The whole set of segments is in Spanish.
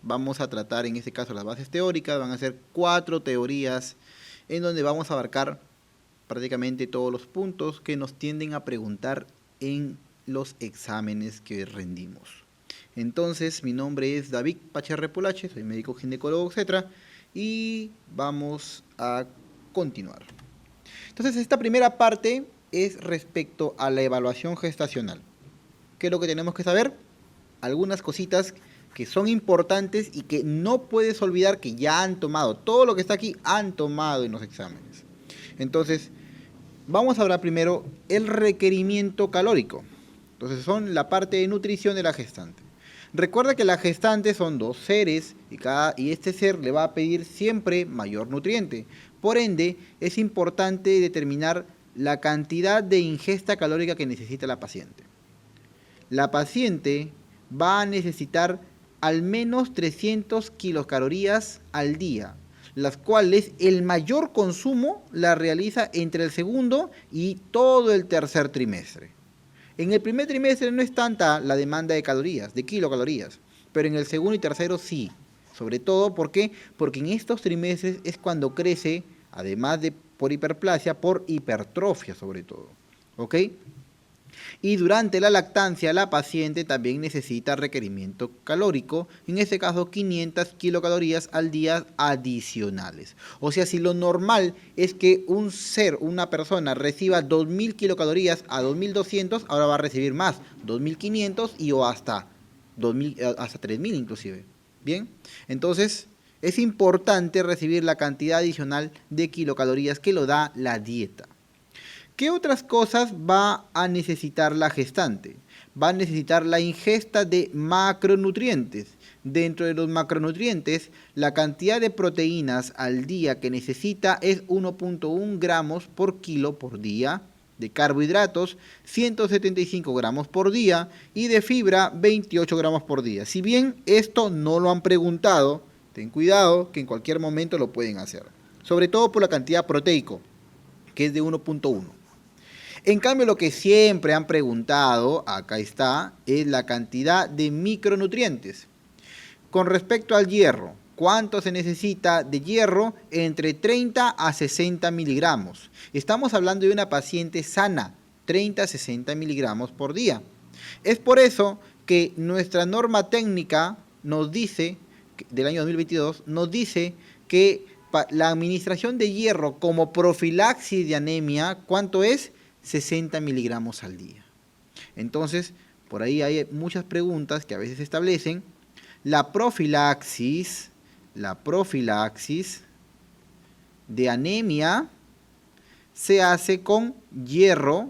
vamos a tratar en este caso las bases teóricas, van a ser 4 teorías en donde vamos a abarcar prácticamente todos los puntos que nos tienden a preguntar en los exámenes que rendimos. Entonces, mi nombre es David Pacharre Polache, soy médico ginecólogo, etc. Y vamos a continuar. Entonces, esta primera parte es respecto a la evaluación gestacional. ¿Qué es lo que tenemos que saber? Algunas cositas que son importantes y que no puedes olvidar que ya han tomado. Todo lo que está aquí han tomado en los exámenes. Entonces, vamos a hablar primero el requerimiento calórico. Entonces, son la parte de nutrición de la gestante. Recuerda que la gestante son 2 seres y este ser le va a pedir siempre mayor nutriente. Por ende, es importante determinar la cantidad de ingesta calórica que necesita la paciente. La paciente va a necesitar al menos 300 kilocalorías al día, las cuales el mayor consumo la realiza entre el segundo y todo el tercer trimestre. En el primer trimestre no es tanta la demanda de calorías, de kilocalorías, pero en el segundo y tercero sí. Sobre todo, ¿por qué? Porque en estos trimestres es cuando crece, además de por hiperplasia, por hipertrofia sobre todo. ¿Ok? Y durante la lactancia la paciente también necesita requerimiento calórico, en este caso 500 kilocalorías al día adicionales. O sea, si lo normal es que una persona reciba 2000 kilocalorías a 2200, ahora va a recibir más, 2500 y o hasta 3000 inclusive. Bien, entonces es importante recibir la cantidad adicional de kilocalorías que lo da la dieta. ¿Qué otras cosas va a necesitar la gestante? Va a necesitar la ingesta de macronutrientes. Dentro de los macronutrientes, la cantidad de proteínas al día que necesita es 1.1 gramos por kilo por día, de carbohidratos 175 gramos por día y de fibra 28 gramos por día. Si bien esto no lo han preguntado, ten cuidado que en cualquier momento lo pueden hacer. Sobre todo por la cantidad proteico, que es de 1.1. En cambio, lo que siempre han preguntado, acá está, es la cantidad de micronutrientes. Con respecto al hierro, ¿cuánto se necesita de hierro? Entre 30 a 60 miligramos. Estamos hablando de una paciente sana, 30 a 60 miligramos por día. Es por eso que nuestra norma técnica nos dice, del año 2022, nos dice que la administración de hierro como profilaxis de anemia, ¿cuánto es? 60 miligramos al día. Entonces, por ahí hay muchas preguntas que a veces se establecen. La profilaxis de anemia se hace con hierro,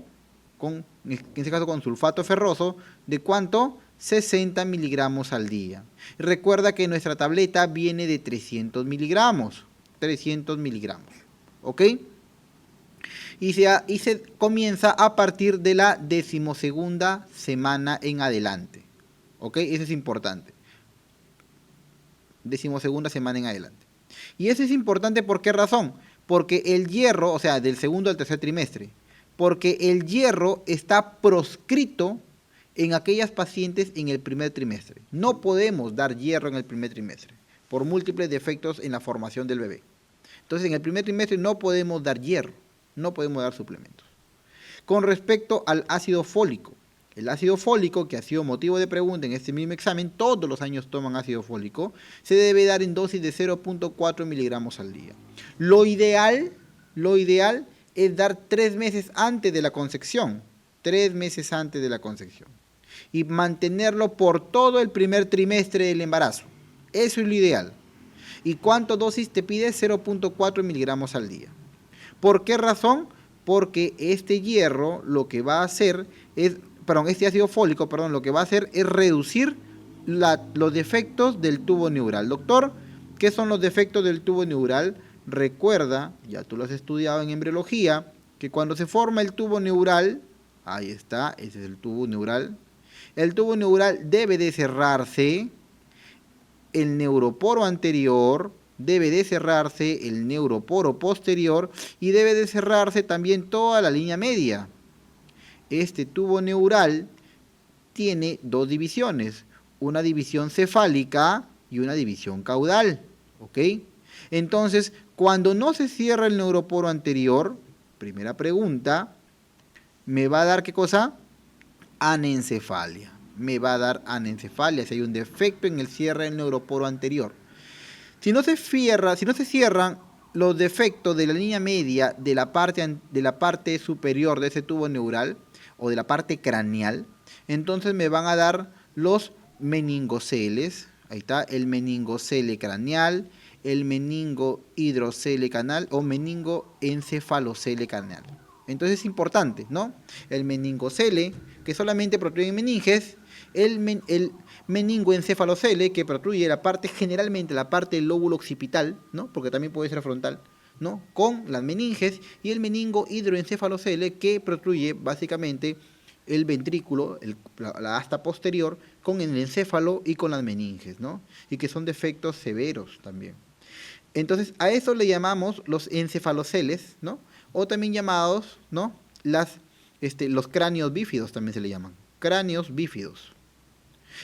en este caso con sulfato ferroso, ¿de cuánto? 60 miligramos al día. Recuerda que nuestra tableta viene de 300 miligramos. 300 miligramos. ¿Ok? Y se comienza a partir de la 12ª semana en adelante. ¿Ok? Eso es importante. 12ª semana en adelante. Y eso es importante, ¿por qué razón? Porque el hierro, o sea, del segundo al tercer trimestre, porque el hierro está proscrito en aquellas pacientes en el primer trimestre. No podemos dar hierro en el primer trimestre, por múltiples defectos en la formación del bebé. Entonces, en el primer trimestre no podemos dar hierro. No podemos dar suplementos. Con respecto al ácido fólico, el ácido fólico, que ha sido motivo de pregunta en este mismo examen, todos los años toman ácido fólico, se debe dar en dosis de 0.4 miligramos al día. Lo ideal es dar 3 meses antes de la concepción. 3 meses antes de la concepción. Y mantenerlo por todo el primer trimestre del embarazo. Eso es lo ideal. ¿Y cuánto dosis te pide? 0.4 miligramos al día. ¿Por qué razón? Porque este hierro lo que va a hacer es, este ácido fólico, lo que va a hacer es reducir los defectos del tubo neural. Doctor, ¿qué son los defectos del tubo neural? Recuerda, ya tú lo has estudiado en embriología, que cuando se forma el tubo neural, ahí está, ese es el tubo neural debe de cerrarse el neuroporo anterior, debe de cerrarse el neuroporo posterior y debe de cerrarse también toda la línea media. Este tubo neural tiene 2 divisiones, una división cefálica y una división caudal, ¿ok? Entonces, cuando no se cierra el neuroporo anterior, primera pregunta, me va a dar ¿qué cosa? Anencefalia. Me va a dar anencefalia si hay un defecto en el cierre del neuroporo anterior. Si no se cierran los defectos de la línea media de la parte superior de ese tubo neural o de la parte craneal, entonces me van a dar los meningoceles. Ahí está, el meningocele craneal, el meningohidrocele canal o meningoencefalocele canal. Entonces es importante, ¿no? El meningocele, que solamente protruye meninges, el meningoencefalocele, que protruye generalmente la parte del lóbulo occipital, ¿no? Porque también puede ser frontal, ¿no? Con las meninges, y el meningohidroencefalocele, que protruye básicamente el ventrículo, la asta posterior, con el encéfalo y con las meninges, ¿no? Y que son defectos severos también. Entonces, a eso le llamamos los encefaloceles, ¿no? O también llamados, ¿no? Los cráneos bífidos también se le llaman. Cráneos bífidos.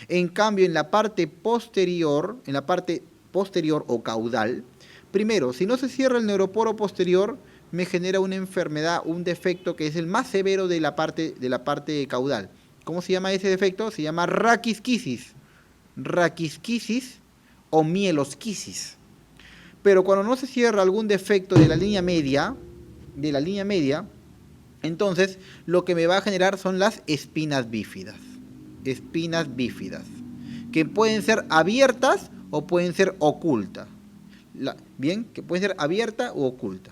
En cambio, en la parte posterior o caudal, primero, si no se cierra el neuroporo posterior, me genera una enfermedad, un defecto que es el más severo de la parte caudal. ¿Cómo se llama ese defecto? Se llama raquisquisis. Raquisquisis o mielosquisis. Pero cuando no se cierra algún defecto de la línea media, entonces lo que me va a generar son las espinas bífidas. Espinas bífidas, que pueden ser abiertas o pueden ser ocultas. Bien, que pueden ser abierta u oculta.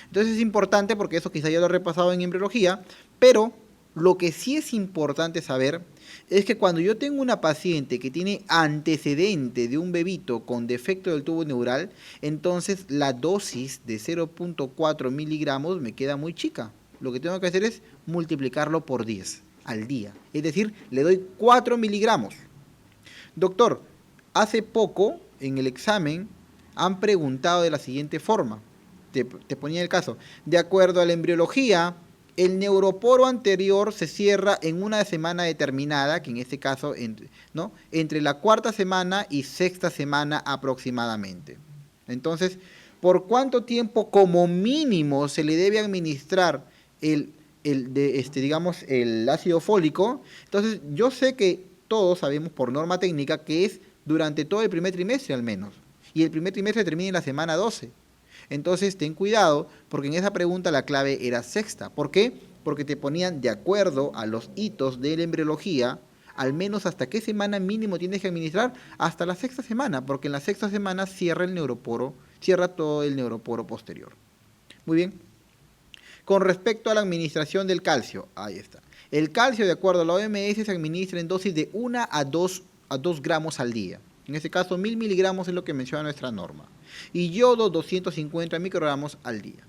Entonces es importante, porque eso quizá ya lo he repasado en embriología, pero lo que sí es importante saber es que cuando yo tengo una paciente que tiene antecedente de un bebito con defecto del tubo neural, entonces la dosis de 0.4 miligramos me queda muy chica. Lo que tengo que hacer es multiplicarlo por 10 al día. Es decir, le doy 4 miligramos. Doctor, hace poco en el examen han preguntado de la siguiente forma. Te ponía el caso. De acuerdo a la embriología, el neuroporo anterior se cierra en una semana determinada, que en este caso, ¿no? Entre la cuarta semana y sexta semana aproximadamente. Entonces, ¿por cuánto tiempo como mínimo se le debe administrar el ácido fólico? Entonces, yo sé que todos sabemos por norma técnica que es durante todo el primer trimestre al menos. Y el primer trimestre termina en la semana 12. Entonces, ten cuidado, porque en esa pregunta la clave era sexta. ¿Por qué? Porque te ponían de acuerdo a los hitos de la embriología, al menos hasta qué semana mínimo tienes que administrar, hasta la sexta semana, porque en la sexta semana cierra todo el neuroporo posterior. Muy bien. Con respecto a la administración del calcio, ahí está. El calcio, de acuerdo a la OMS, se administra en dosis de 1 a 2 gramos al día. En este caso, 1000 miligramos es lo que menciona nuestra norma. Y yodo, 250 microgramos al día.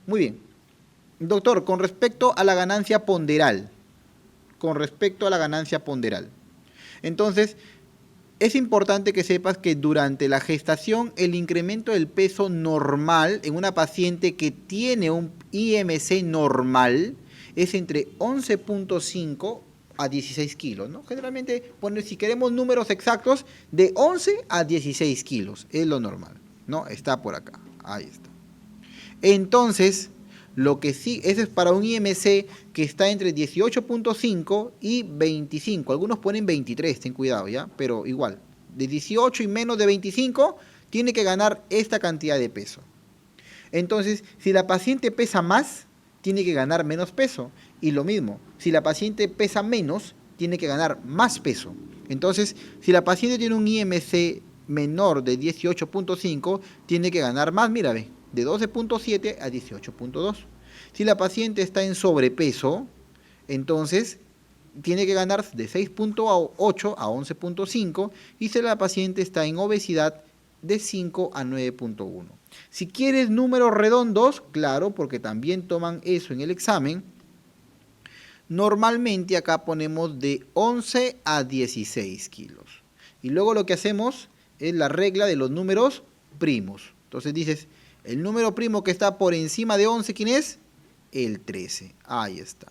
Muy bien. Doctor, con respecto a la ganancia ponderal. Entonces, es importante que sepas que durante la gestación el incremento del peso normal en una paciente que tiene un IMC normal es entre 11.5 a 16 kilos, ¿no? Generalmente, si queremos números exactos, de 11 a 16 kilos es lo normal, ¿no? Está por acá, ahí está. Entonces, lo que sí, ese es para un IMC que está entre 18.5 y 25. Algunos ponen 23, ten cuidado, ¿ya? Pero igual, de 18 y menos de 25, tiene que ganar esta cantidad de peso. Entonces, si la paciente pesa más, tiene que ganar menos peso. Y lo mismo, si la paciente pesa menos, tiene que ganar más peso. Entonces, si la paciente tiene un IMC menor de 18.5, tiene que ganar más, mira, ve, de 12.7 a 18.2. Si la paciente está en sobrepeso, entonces tiene que ganar de 6.8 a 11.5, y si la paciente está en obesidad, de 5 a 9.1. Si quieres números redondos, claro, porque también toman eso en el examen, normalmente acá ponemos de 11 a 16 kilos. Y luego lo que hacemos es la regla de los números primos. Entonces dices, el número primo que está por encima de 11, ¿quién es? El 13. Ahí está.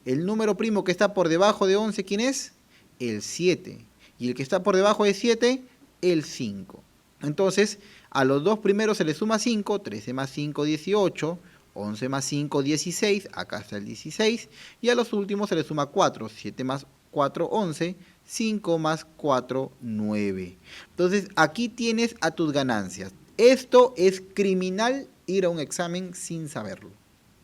El número primo que está por debajo de 11, ¿quién es? El 7. Y el que está por debajo de 7, el 5. Entonces, a los dos primeros se le suma 5, 13 más 5, 18, 11 más 5, 16, acá está el 16, y a los últimos se le suma 4, 7 más 4, 11, 5 más 4, 9. Entonces, aquí tienes a tus ganancias. Esto es criminal ir a un examen sin saberlo.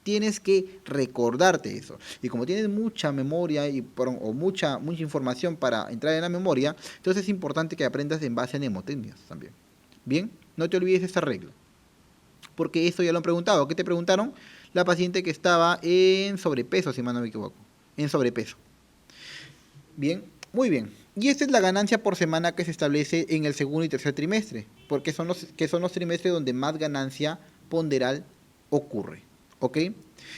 Tienes que recordarte eso. Y como tienes mucha memoria o mucha información para entrar en la memoria, entonces es importante que aprendas en base a mnemotecnias también. Bien, no te olvides esta regla. Porque esto ya lo han preguntado. ¿Qué te preguntaron? La paciente que estaba en sobrepeso, si mal no me equivoco. En sobrepeso. Bien, muy bien. Y esta es la ganancia por semana que se establece en el segundo y tercer trimestre. Porque son los trimestres donde más ganancia ponderal ocurre. ¿Ok?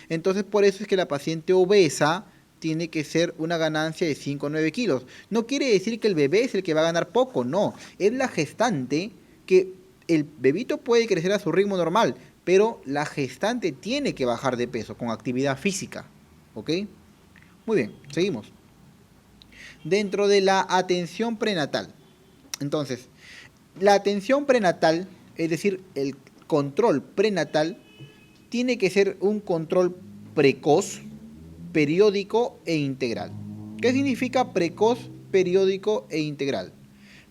Entonces, por eso es que la paciente obesa tiene que ser una ganancia de 5 o 9 kilos. No quiere decir que el bebé es el que va a ganar poco, no. Es la gestante que el bebito puede crecer a su ritmo normal, pero la gestante tiene que bajar de peso con actividad física. ¿Ok? Muy bien, seguimos. Dentro de la atención prenatal. Entonces, la atención prenatal, es decir, el control prenatal, tiene que ser un control precoz, periódico e integral. ¿Qué significa precoz, periódico e integral?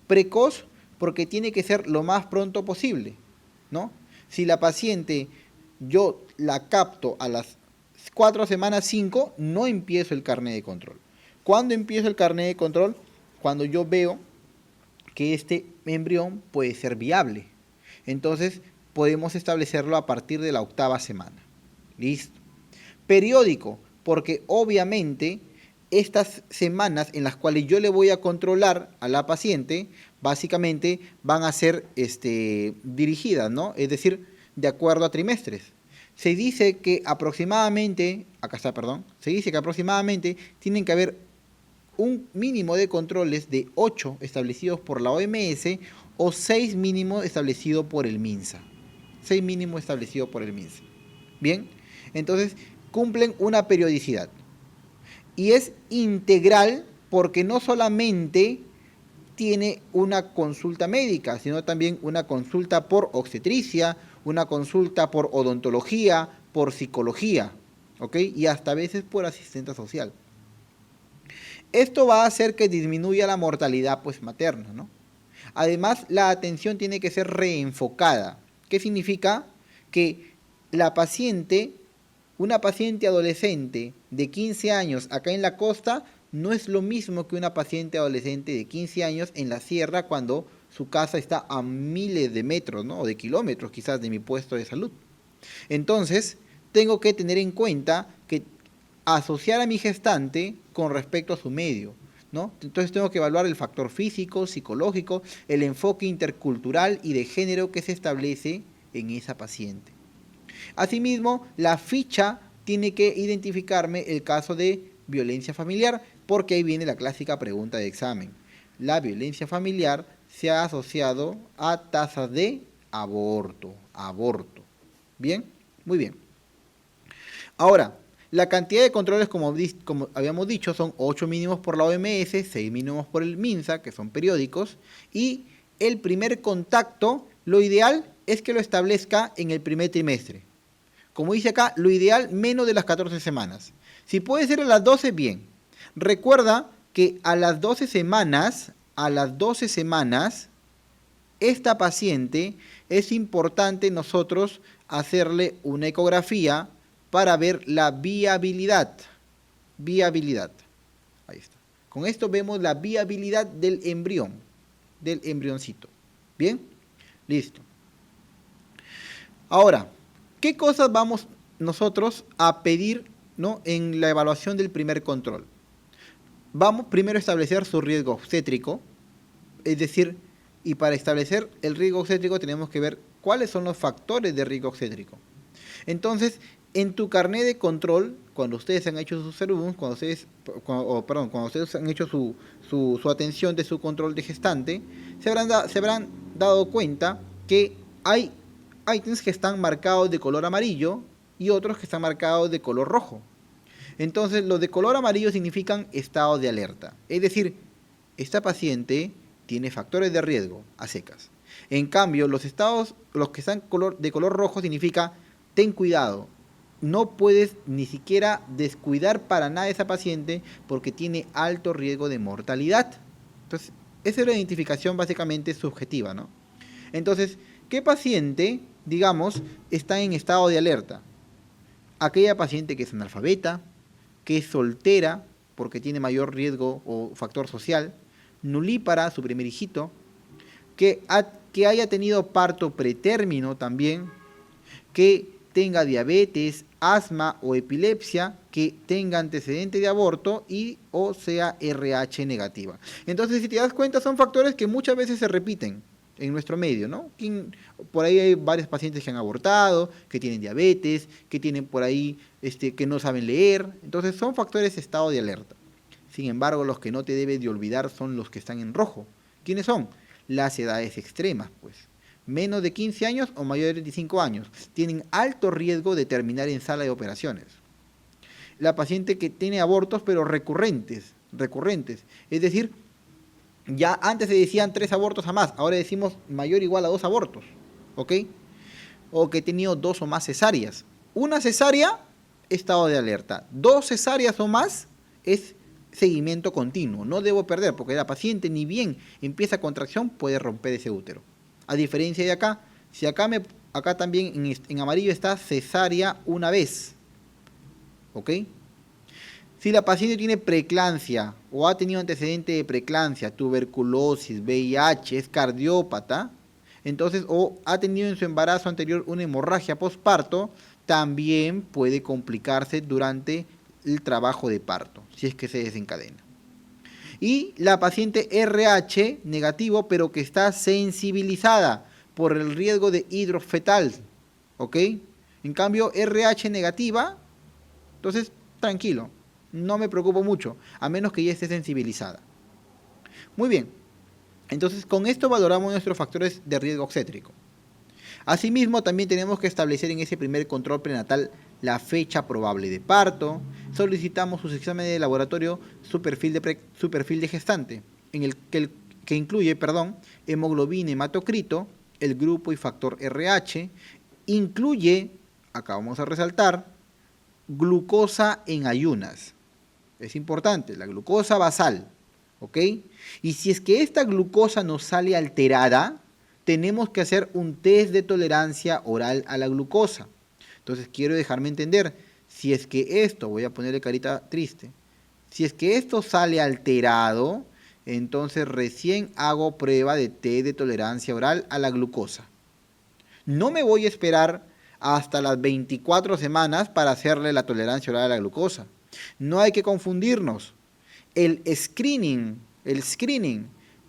Precoz porque tiene que ser lo más pronto posible, ¿no? Si la paciente yo la capto a las 4 semanas 5, no empiezo el carné de control. ¿Cuándo empiezo el carné de control? Cuando yo veo que este embrión puede ser viable. Entonces, podemos establecerlo a partir de la 8ª semana. Listo. Periódico, porque obviamente estas semanas en las cuales yo le voy a controlar a la paciente, básicamente van a ser dirigidas, ¿no? Es decir, de acuerdo a trimestres. Se dice que aproximadamente, se dice que aproximadamente tienen que haber un mínimo de controles de 8 establecidos por la OMS o 6 mínimos establecidos por el MINSA. 6 mínimos establecidos por el MINSA. Bien, entonces cumplen una periodicidad. Y es integral porque no solamente tiene una consulta médica, sino también una consulta por obstetricia, una consulta por odontología, por psicología, ¿ok? Y hasta a veces por asistente social. Esto va a hacer que disminuya la mortalidad pues materna, ¿no? Además, la atención tiene que ser reenfocada. ¿Qué significa? Que la paciente, una paciente adolescente de 15 años acá en la costa, no es lo mismo que una paciente adolescente de 15 años en la sierra cuando su casa está a miles de metros, ¿no? O de kilómetros quizás de mi puesto de salud. Entonces, tengo que tener en cuenta que asociar a mi gestante con respecto a su medio, ¿no? Entonces tengo que evaluar el factor físico, psicológico, el enfoque intercultural y de género que se establece en esa paciente. Asimismo, la ficha tiene que identificarme el caso de violencia familiar, porque ahí viene la clásica pregunta de examen. La violencia familiar se ha asociado a tasas de aborto. ¿Bien? Muy bien. Ahora, la cantidad de controles, como habíamos dicho, son 8 mínimos por la OMS, 6 mínimos por el MINSA, que son periódicos, y el primer contacto, lo ideal es que lo establezca en el primer trimestre. Como dice acá, lo ideal menos de las 14 semanas. Si puede ser a las 12, bien. Recuerda que a las 12 semanas, esta paciente es importante nosotros hacerle una ecografía para ver la viabilidad. Ahí está. Con esto vemos la viabilidad del embrión, del embrioncito. ¿Bien? Listo. Ahora, ¿qué cosas vamos nosotros a pedir, ¿no?, en la evaluación del primer control? Vamos primero a establecer su riesgo obstétrico, es decir, y para establecer el riesgo obstétrico tenemos que ver cuáles son los factores de riesgo obstétrico. Entonces, en tu carnet de control, cuando ustedes han hecho su cerebrum, cuando ustedes han hecho su atención de su control de gestante, se habrán dado cuenta que hay ítems que están marcados de color amarillo y otros que están marcados de color rojo. Entonces, los de color amarillo significan estado de alerta. Es decir, esta paciente tiene factores de riesgo a secas. En cambio, los que están de color rojo significa ten cuidado. No puedes ni siquiera descuidar para nada a esa paciente porque tiene alto riesgo de mortalidad. Entonces, esa es la identificación básicamente subjetiva, ¿no? Entonces, ¿qué paciente, digamos, está en estado de alerta? Aquella paciente que es analfabeta, que es soltera porque tiene mayor riesgo o factor social, nulípara, su primer hijito, que haya tenido parto pretérmino también, que tenga diabetes, asma o epilepsia, que tenga antecedente de aborto y o sea RH negativa. Entonces, si te das cuenta, son factores que muchas veces se repiten en nuestro medio, ¿no? Por ahí hay varios pacientes que han abortado, que tienen diabetes, que tienen por ahí que no saben leer. Entonces, son factores de estado de alerta. Sin embargo, los que no te debes de olvidar son los que están en rojo. ¿Quiénes son? Las edades extremas, pues. Menos de 15 años o mayores de 25 años. Tienen alto riesgo de terminar en sala de operaciones. La paciente que tiene abortos, pero recurrentes. Es decir, ya antes se decían 3 abortos a más, ahora decimos mayor o igual a 2 abortos. ¿Ok? O que he tenido 2 o más cesáreas. Una cesárea, estado de alerta. 2 cesáreas o más es seguimiento continuo. No debo perder, porque la paciente ni bien empieza contracción, puede romper ese útero. A diferencia de acá, si acá también en amarillo está cesárea una vez. ¿Ok? Si la paciente tiene preeclampsia o ha tenido antecedente de preeclampsia, tuberculosis, VIH, es cardiópata, entonces, o ha tenido en su embarazo anterior una hemorragia postparto, también puede complicarse durante el trabajo de parto, si es que se desencadena. Y la paciente RH negativo, pero que está sensibilizada por el riesgo de hidrofetal, ¿ok? En cambio, RH negativa, entonces, tranquilo, no me preocupo mucho, a menos que ya esté sensibilizada. Muy bien, entonces con esto valoramos nuestros factores de riesgo obstétrico. Asimismo, también tenemos que establecer en ese primer control prenatal la fecha probable de parto. Solicitamos sus exámenes de laboratorio, su perfil de gestante, que incluye, hemoglobina, hematocrito, el grupo y factor RH. Incluye, acá vamos a resaltar, glucosa en ayunas. Es importante, la glucosa basal, ¿ok? Y si es que esta glucosa nos sale alterada, tenemos que hacer un test de tolerancia oral a la glucosa. Entonces quiero dejarme entender, si es que esto, voy a ponerle carita triste, si es que esto sale alterado, entonces recién hago prueba de test de tolerancia oral a la glucosa. No me voy a esperar hasta las 24 semanas para hacerle la tolerancia oral a la glucosa. No hay que confundirnos. El screening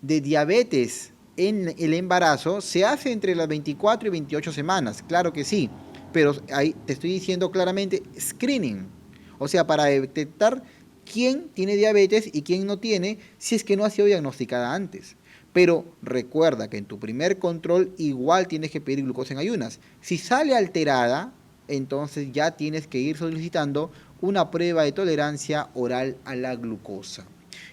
de diabetes en el embarazo se hace entre las 24 y 28 semanas, claro que sí, pero ahí te estoy diciendo claramente screening, o sea, para detectar quién tiene diabetes y quién no tiene, si es que no ha sido diagnosticada antes. Pero recuerda que en tu primer control igual tienes que pedir glucosa en ayunas. Si sale alterada, entonces ya tienes que ir solicitando una prueba de tolerancia oral a la glucosa.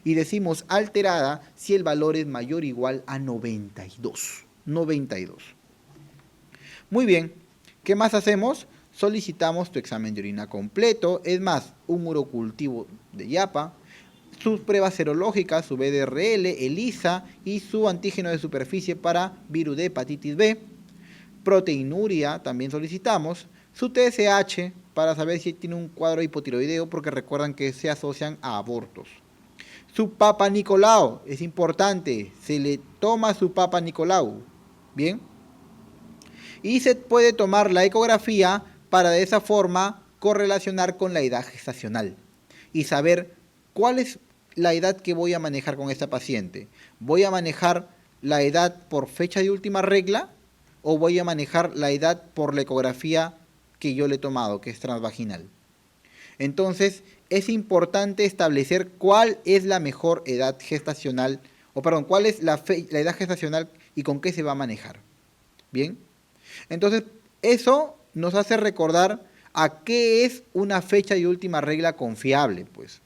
Y decimos alterada si el valor es mayor o igual a 92. 92. Muy bien, ¿qué más hacemos? Solicitamos tu examen de orina completo, es más, un urocultivo de Yapa, sus pruebas serológicas, su BDRL, ELISA y su antígeno de superficie para virus de hepatitis B. Proteinuria también solicitamos, su TSH para saber si tiene un cuadro hipotiroideo, porque recuerdan que se asocian a abortos. Su Papa Nicolau, es importante, se le toma su Papa Nicolau, ¿bien? Y se puede tomar la ecografía para de esa forma correlacionar con la edad gestacional y saber cuál es la edad que voy a manejar con esta paciente. ¿Voy a manejar la edad por fecha de última regla o voy a manejar la edad por la ecografía que yo le he tomado, que es transvaginal? Entonces, es importante establecer cuál es la mejor edad gestacional, cuál es la edad gestacional y con qué se va a manejar. ¿Bien? Entonces, eso nos hace recordar a qué es una fecha de última regla confiable, pues.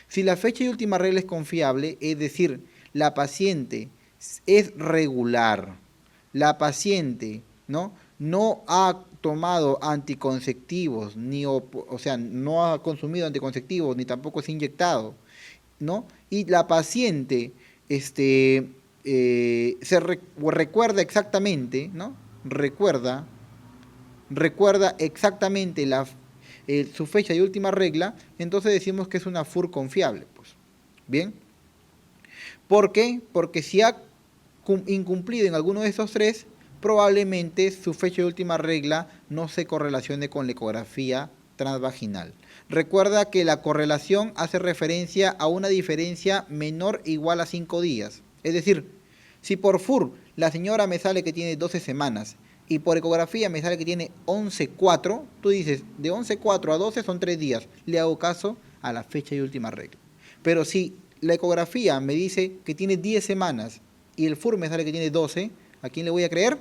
Si la fecha de última regla es confiable, es decir, la paciente es regular, la paciente, ¿no? No ha tomado anticonceptivos, o sea, no ha consumido anticonceptivos, ni tampoco se ha inyectado, ¿no? Y la paciente recuerda exactamente, ¿no? Recuerda exactamente su fecha de última regla, entonces decimos que es una FUR confiable, pues. Bien. ¿Por qué? Porque si ha incumplido en alguno de esos tres, probablemente su fecha de última regla no se correlacione con la ecografía transvaginal. Recuerda que la correlación hace referencia a una diferencia menor o igual a 5 días. Es decir, si por FUR la señora me sale que tiene 12 semanas y por ecografía me sale que tiene 11,4, tú dices, de 11,4 a 12 son 3 días. Le hago caso a la fecha de última regla. Pero si la ecografía me dice que tiene 10 semanas y el FUR me sale que tiene 12, ¿a quién le voy a creer?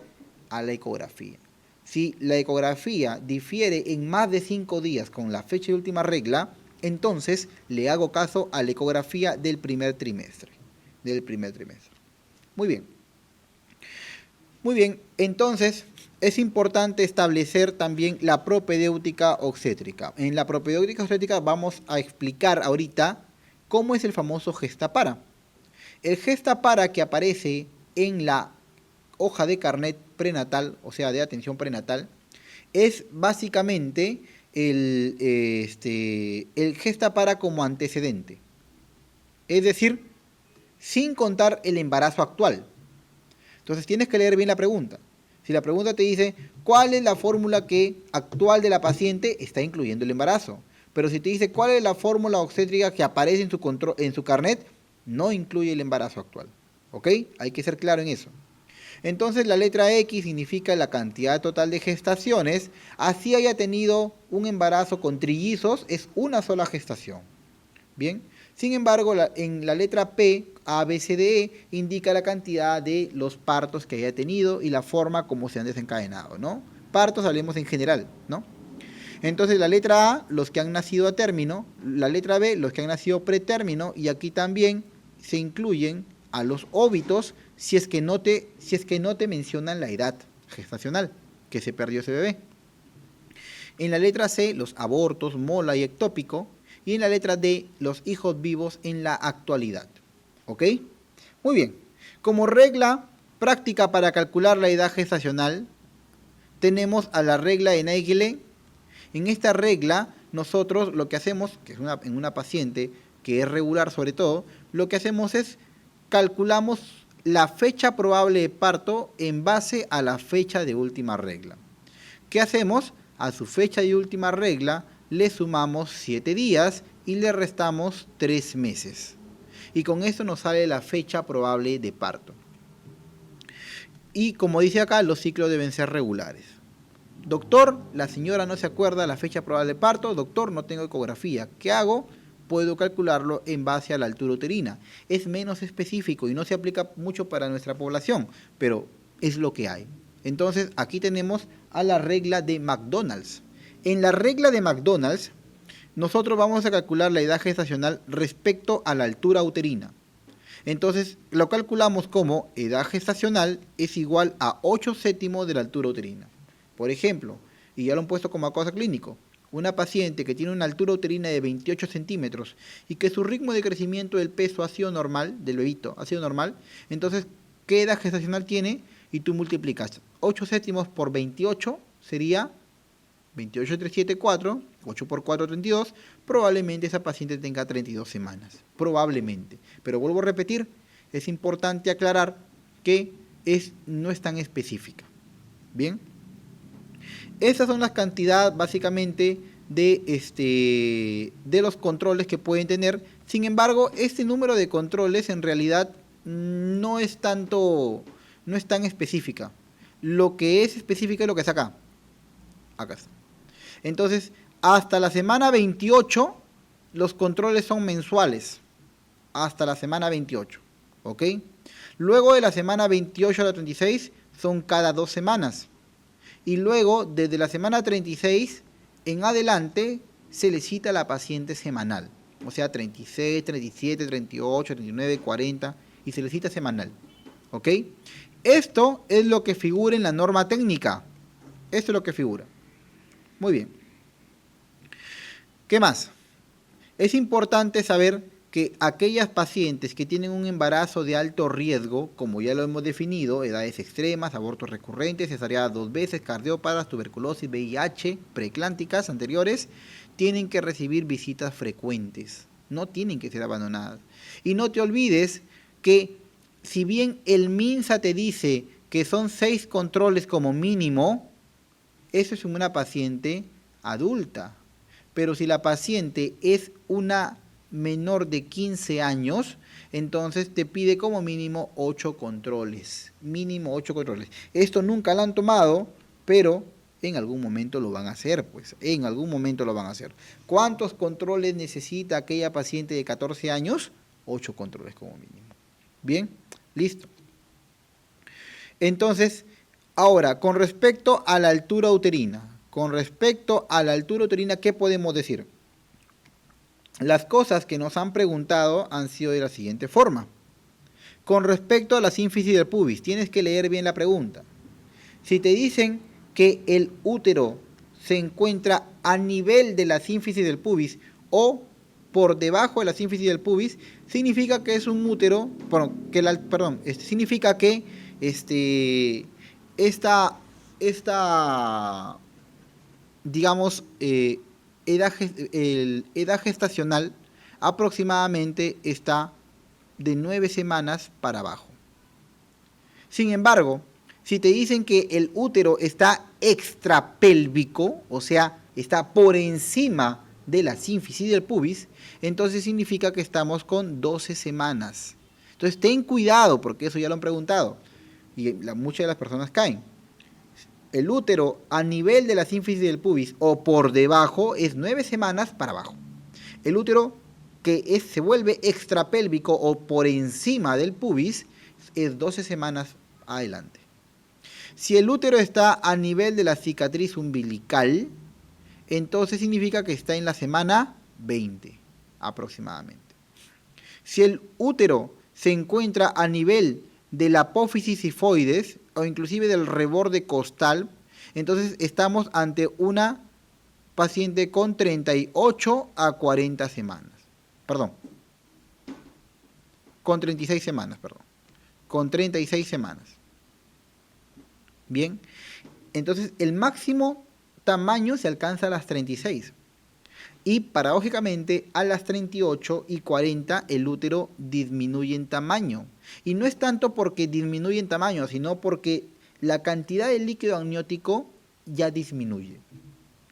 A la ecografía. Si la ecografía difiere en más de 5 días con la fecha de última regla, entonces le hago caso a la ecografía del primer trimestre. Muy bien. Muy bien, entonces es importante establecer también la propedéutica obstétrica. En la propedéutica obstétrica vamos a explicar ahorita cómo es el famoso gestapara. El gestapara que aparece en la hoja de carnet prenatal, o sea, de atención prenatal, es básicamente el gestapara como antecedente. Es decir, sin contar el embarazo actual. Entonces tienes que leer bien la pregunta. Si la pregunta te dice, ¿cuál es la fórmula actual de la paciente? Está incluyendo el embarazo. Pero si te dice, ¿cuál es la fórmula obstétrica que aparece en su carnet? No incluye el embarazo actual. ¿Ok? Hay que ser claro en eso. Entonces la letra X significa la cantidad total de gestaciones. Así haya tenido un embarazo con trillizos, es una sola gestación. Bien. Sin embargo, en la letra P, A, B, C, D, E, indica la cantidad de los partos que haya tenido y la forma como se han desencadenado, ¿no? Partos hablemos en general, ¿no? Entonces la letra A, los que han nacido a término, la letra B, los que han nacido pretérmino, y aquí también se incluyen a los óbitos si es que no te mencionan la edad gestacional que se perdió ese bebé. En la letra C, los abortos, mola y ectópico. Y en la letra D, los hijos vivos en la actualidad. ¿Ok? Muy bien. Como regla práctica para calcular la edad gestacional, tenemos a la regla de Naegeli. En esta regla, nosotros lo que hacemos, que es en una paciente que es regular sobre todo, lo que hacemos es calculamos la fecha probable de parto en base a la fecha de última regla. ¿Qué hacemos? A su fecha de última regla le sumamos 7 días y le restamos 3 meses. Y con esto nos sale la fecha probable de parto. Y como dice acá, los ciclos deben ser regulares. Doctor, la señora no se acuerda la fecha probable de parto. Doctor, no tengo ecografía. ¿Qué hago? Puedo calcularlo en base a la altura uterina. Es menos específico y no se aplica mucho para nuestra población, pero es lo que hay. Entonces, aquí tenemos a la regla de McDonald's. En la regla de McDonald's, nosotros vamos a calcular la edad gestacional respecto a la altura uterina. Entonces, lo calculamos como edad gestacional es igual a 8/7 de la altura uterina. Por ejemplo, y ya lo han puesto como cosa clínico, una paciente que tiene una altura uterina de 28 centímetros y que su ritmo de crecimiento del peso ha sido normal, del bebito, ha sido normal, entonces, ¿qué edad gestacional tiene? Y tú multiplicas 8/7 por 28, sería 28 entre 7, 4, 8 por 4, 32, probablemente esa paciente tenga 32 semanas, probablemente. Pero vuelvo a repetir, es importante aclarar que no es tan específica. Bien, esas son las cantidades básicamente de los controles que pueden tener. Sin embargo, este número de controles en realidad no es tan específica. Lo que es específica es lo que está acá. Acá está. Entonces, hasta la semana 28, los controles son mensuales. Hasta la semana 28. ¿Ok? Luego de la semana 28 a la 36, son cada 2 semanas. Y luego, desde la semana 36 en adelante, se le cita a la paciente semanal. O sea, 36, 37, 38, 39, 40, y se le cita semanal. ¿Ok? Esto es lo que figura en la norma técnica. Esto es lo que figura. Muy bien. ¿Qué más? Es importante saber que aquellas pacientes que tienen un embarazo de alto riesgo, como ya lo hemos definido, edades extremas, abortos recurrentes, cesáreas 2 veces, cardiopatas, tuberculosis, VIH, preeclánticas anteriores, tienen que recibir visitas frecuentes. No tienen que ser abandonadas. Y no te olvides que si bien el MINSA te dice que son 6 controles como mínimo, eso es en una paciente adulta. Pero si la paciente es una menor de 15 años, entonces te pide como mínimo 8 controles. Mínimo 8 controles. Esto nunca lo han tomado, pero en algún momento lo van a hacer, pues. En algún momento lo van a hacer. ¿Cuántos controles necesita aquella paciente de 14 años? 8 controles como mínimo. Bien, listo. Entonces, ahora, con respecto a la altura uterina, ¿qué podemos decir? Las cosas que nos han preguntado han sido de la siguiente forma. Con respecto a la sínfisis del pubis, tienes que leer bien la pregunta. Si te dicen que el útero se encuentra a nivel de la sínfisis del pubis o por debajo de la sínfisis del pubis, significa que es un útero, significa que esta digamos, edad gestacional aproximadamente está de 9 semanas para abajo. Sin embargo, si te dicen que el útero está extrapélvico, o sea, está por encima de la sínfisis del pubis, entonces significa que estamos con 12 semanas. Entonces ten cuidado, porque eso ya lo han preguntado, y muchas de las personas caen. El útero a nivel de la sínfisis del pubis o por debajo es 9 semanas para abajo. El útero que se vuelve extrapélvico o por encima del pubis es 12 semanas adelante. Si el útero está a nivel de la cicatriz umbilical, entonces significa que está en la semana 20 aproximadamente. Si el útero se encuentra a nivel de la apófisis sifoides o inclusive del reborde costal, entonces estamos ante una paciente con 38 a 40 semanas. Perdón. Con 36 semanas, perdón. Con 36 semanas. Bien. Entonces el máximo tamaño se alcanza a las 36. Y paradójicamente a las 38 y 40 el útero disminuye en tamaño. Y no es tanto porque disminuye en tamaño, sino porque la cantidad de líquido amniótico ya disminuye.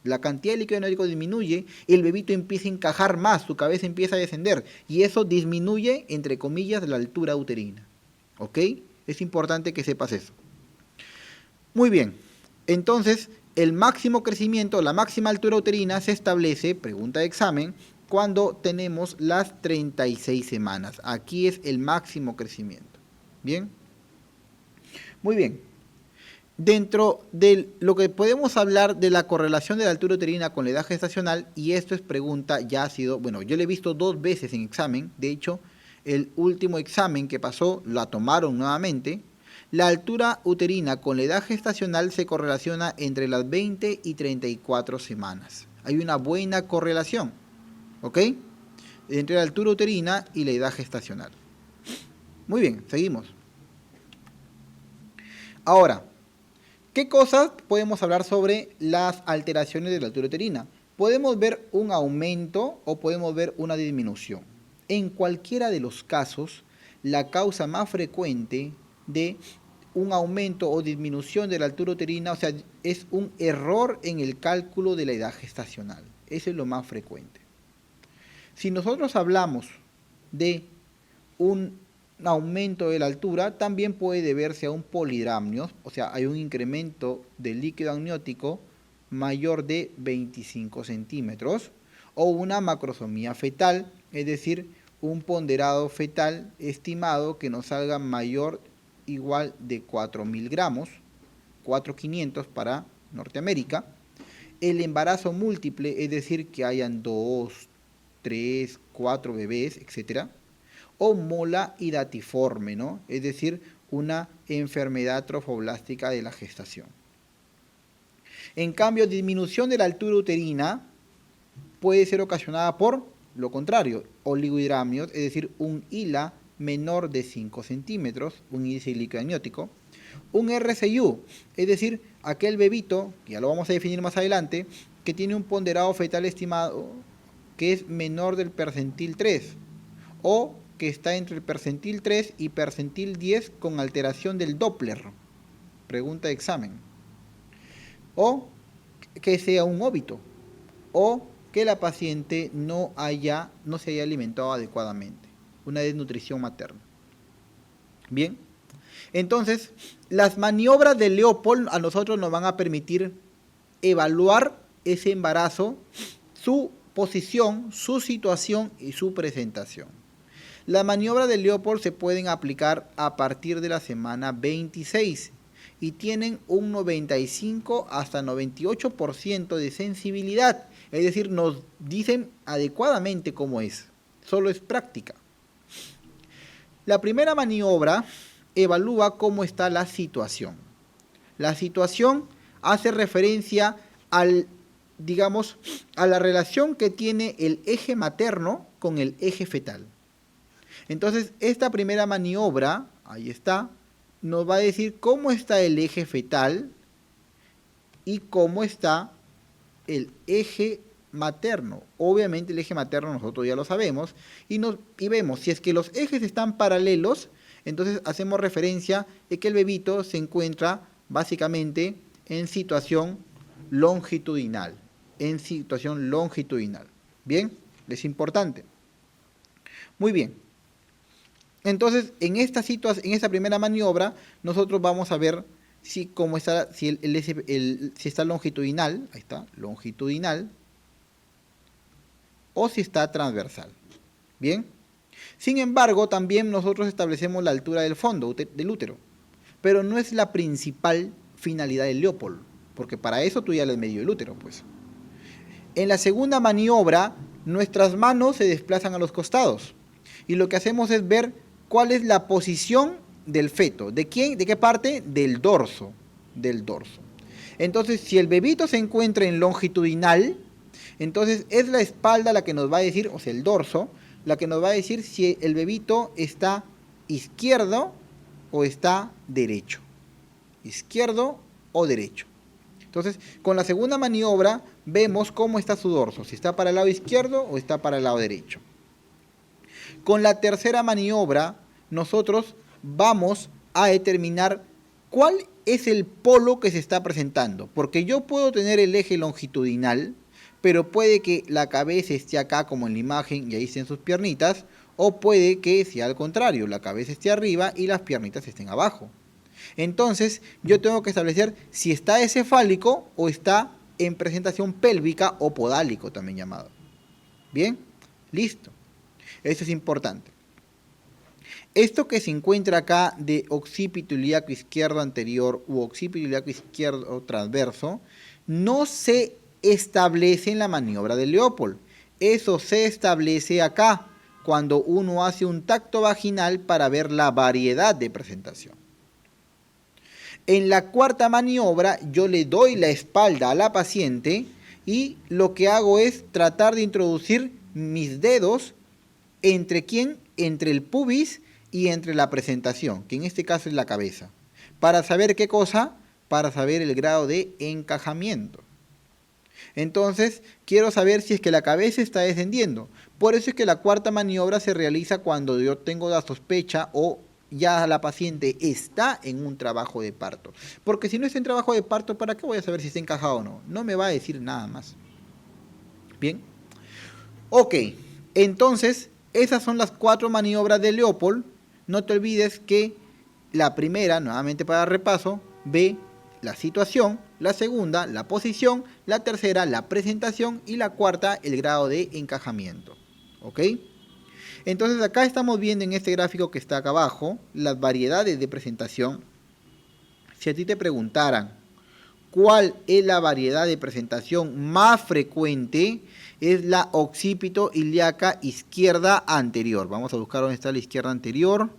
La cantidad de líquido amniótico disminuye, el bebito empieza a encajar más, su cabeza empieza a descender. Y eso disminuye, entre comillas, la altura uterina. ¿Ok? Es importante que sepas eso. Muy bien. Entonces, el máximo crecimiento, la máxima altura uterina se establece, pregunta de examen, cuando tenemos las 36 semanas. Aquí es el máximo crecimiento. ¿Bien? Muy bien. Dentro de lo que podemos hablar de la correlación de la altura uterina con la edad gestacional, y esto es pregunta, ya ha sido, bueno, yo lo he visto 2 veces en examen, de hecho, el último examen que pasó, la tomaron nuevamente. La altura uterina con la edad gestacional se correlaciona entre las 20 y 34 semanas. Hay una buena correlación, ¿ok? Entre la altura uterina y la edad gestacional. Muy bien, seguimos. Ahora, ¿qué cosas podemos hablar sobre las alteraciones de la altura uterina? Podemos ver un aumento o podemos ver una disminución. En cualquiera de los casos, la causa más frecuente de un aumento o disminución de la altura uterina, o sea, es un error en el cálculo de la edad gestacional. Eso es lo más frecuente. Si nosotros hablamos de un aumento de la altura, también puede deberse a un polidramnio, o sea, hay un incremento del líquido amniótico mayor de 25 centímetros, o una macrosomía fetal, es decir, un ponderado fetal estimado que nos salga mayor igual de 4.000 gramos, 4.500 para Norteamérica. El embarazo múltiple, es decir, que hayan 2, 3, 4 bebés, etc. O mola hidatiforme, ¿no? Es decir, una enfermedad trofoblástica de la gestación. En cambio, disminución de la altura uterina puede ser ocasionada por lo contrario, oligohidramnios, es decir, un HILA menor de 5 centímetros, un índice líquido amniótico, un RCIU, es decir, aquel bebito, que ya lo vamos a definir más adelante, que tiene un ponderado fetal estimado que es menor del percentil 3, o que está entre el percentil 3 y percentil 10 con alteración del Doppler, pregunta de examen, o que sea un óbito, o que la paciente no se haya alimentado adecuadamente, una desnutrición materna. Bien, entonces las maniobras de Leopold a nosotros nos van a permitir evaluar ese embarazo, su posición, su situación y su presentación. Las maniobras de Leopold se pueden aplicar a partir de la semana 26 y tienen un 95 hasta 98% de sensibilidad. Es decir, nos dicen adecuadamente cómo es. Solo es práctica. La primera maniobra evalúa cómo está la situación. La situación hace referencia a la relación que tiene el eje materno con el eje fetal. Entonces, esta primera maniobra, ahí está, nos va a decir cómo está el eje fetal y cómo está el eje materno. Obviamente el eje materno nosotros ya lo sabemos y vemos si es que los ejes están paralelos, entonces hacemos referencia de que el bebito se encuentra básicamente en situación longitudinal. Bien, es importante. Muy bien. Entonces, en esta primera maniobra, nosotros vamos a ver si está longitudinal, ahí está, longitudinal, o si está transversal. Bien. Sin embargo, también nosotros establecemos la altura del fondo del útero, pero no es la principal finalidad del Leopold, porque para eso tú ya le has medido el útero, pues. En la segunda maniobra, nuestras manos se desplazan a los costados y lo que hacemos es ver cuál es la posición del feto. ¿De quién? ¿De qué parte? Del dorso. Entonces, si el bebito se encuentra en longitudinal, entonces es la espalda la que nos va a decir, o sea, el dorso, la que nos va a decir si el bebito está izquierdo o está derecho. Izquierdo o derecho. Entonces, con la segunda maniobra vemos cómo está su dorso, si está para el lado izquierdo o está para el lado derecho. Con la tercera maniobra, nosotros vamos a determinar cuál es el polo que se está presentando, porque yo puedo tener el eje longitudinal, pero puede que la cabeza esté acá como en la imagen y ahí estén sus piernitas, o puede que sea al contrario, la cabeza esté arriba y las piernitas estén abajo. Entonces, yo tengo que establecer si está encefálico o está en presentación pélvica o podálico también llamado. Bien, listo. Eso es importante. Esto que se encuentra acá de occipito ilíaco izquierdo anterior u occipito ilíaco izquierdo transverso, no se establece en la maniobra de Leopold. Eso se establece acá, cuando uno hace un tacto vaginal para ver la variedad de presentación. En la cuarta maniobra, yo le doy la espalda a la paciente y lo que hago es tratar de introducir mis dedos ¿entre quién? Entre el pubis y entre la presentación, que en este caso es la cabeza. ¿Para saber qué cosa? Para saber el grado de encajamiento. Entonces, quiero saber si es que la cabeza está descendiendo. Por eso es que la cuarta maniobra se realiza cuando yo tengo la sospecha o ya la paciente está en un trabajo de parto. Porque si no está en trabajo de parto, ¿para qué voy a saber si está encajado o no? No me va a decir nada más. Bien. Ok, entonces, esas son las 4 maniobras de Leopold. No te olvides que la primera, nuevamente para repaso, ve la situación, la segunda, la posición, la tercera, la presentación y la cuarta, el grado de encajamiento. ¿Ok? Entonces acá estamos viendo en este gráfico que está acá abajo, las variedades de presentación. Si a ti te preguntaran cuál es la variedad de presentación más frecuente, es la occipito ilíaca izquierda anterior. Vamos a buscar dónde está la izquierda anterior.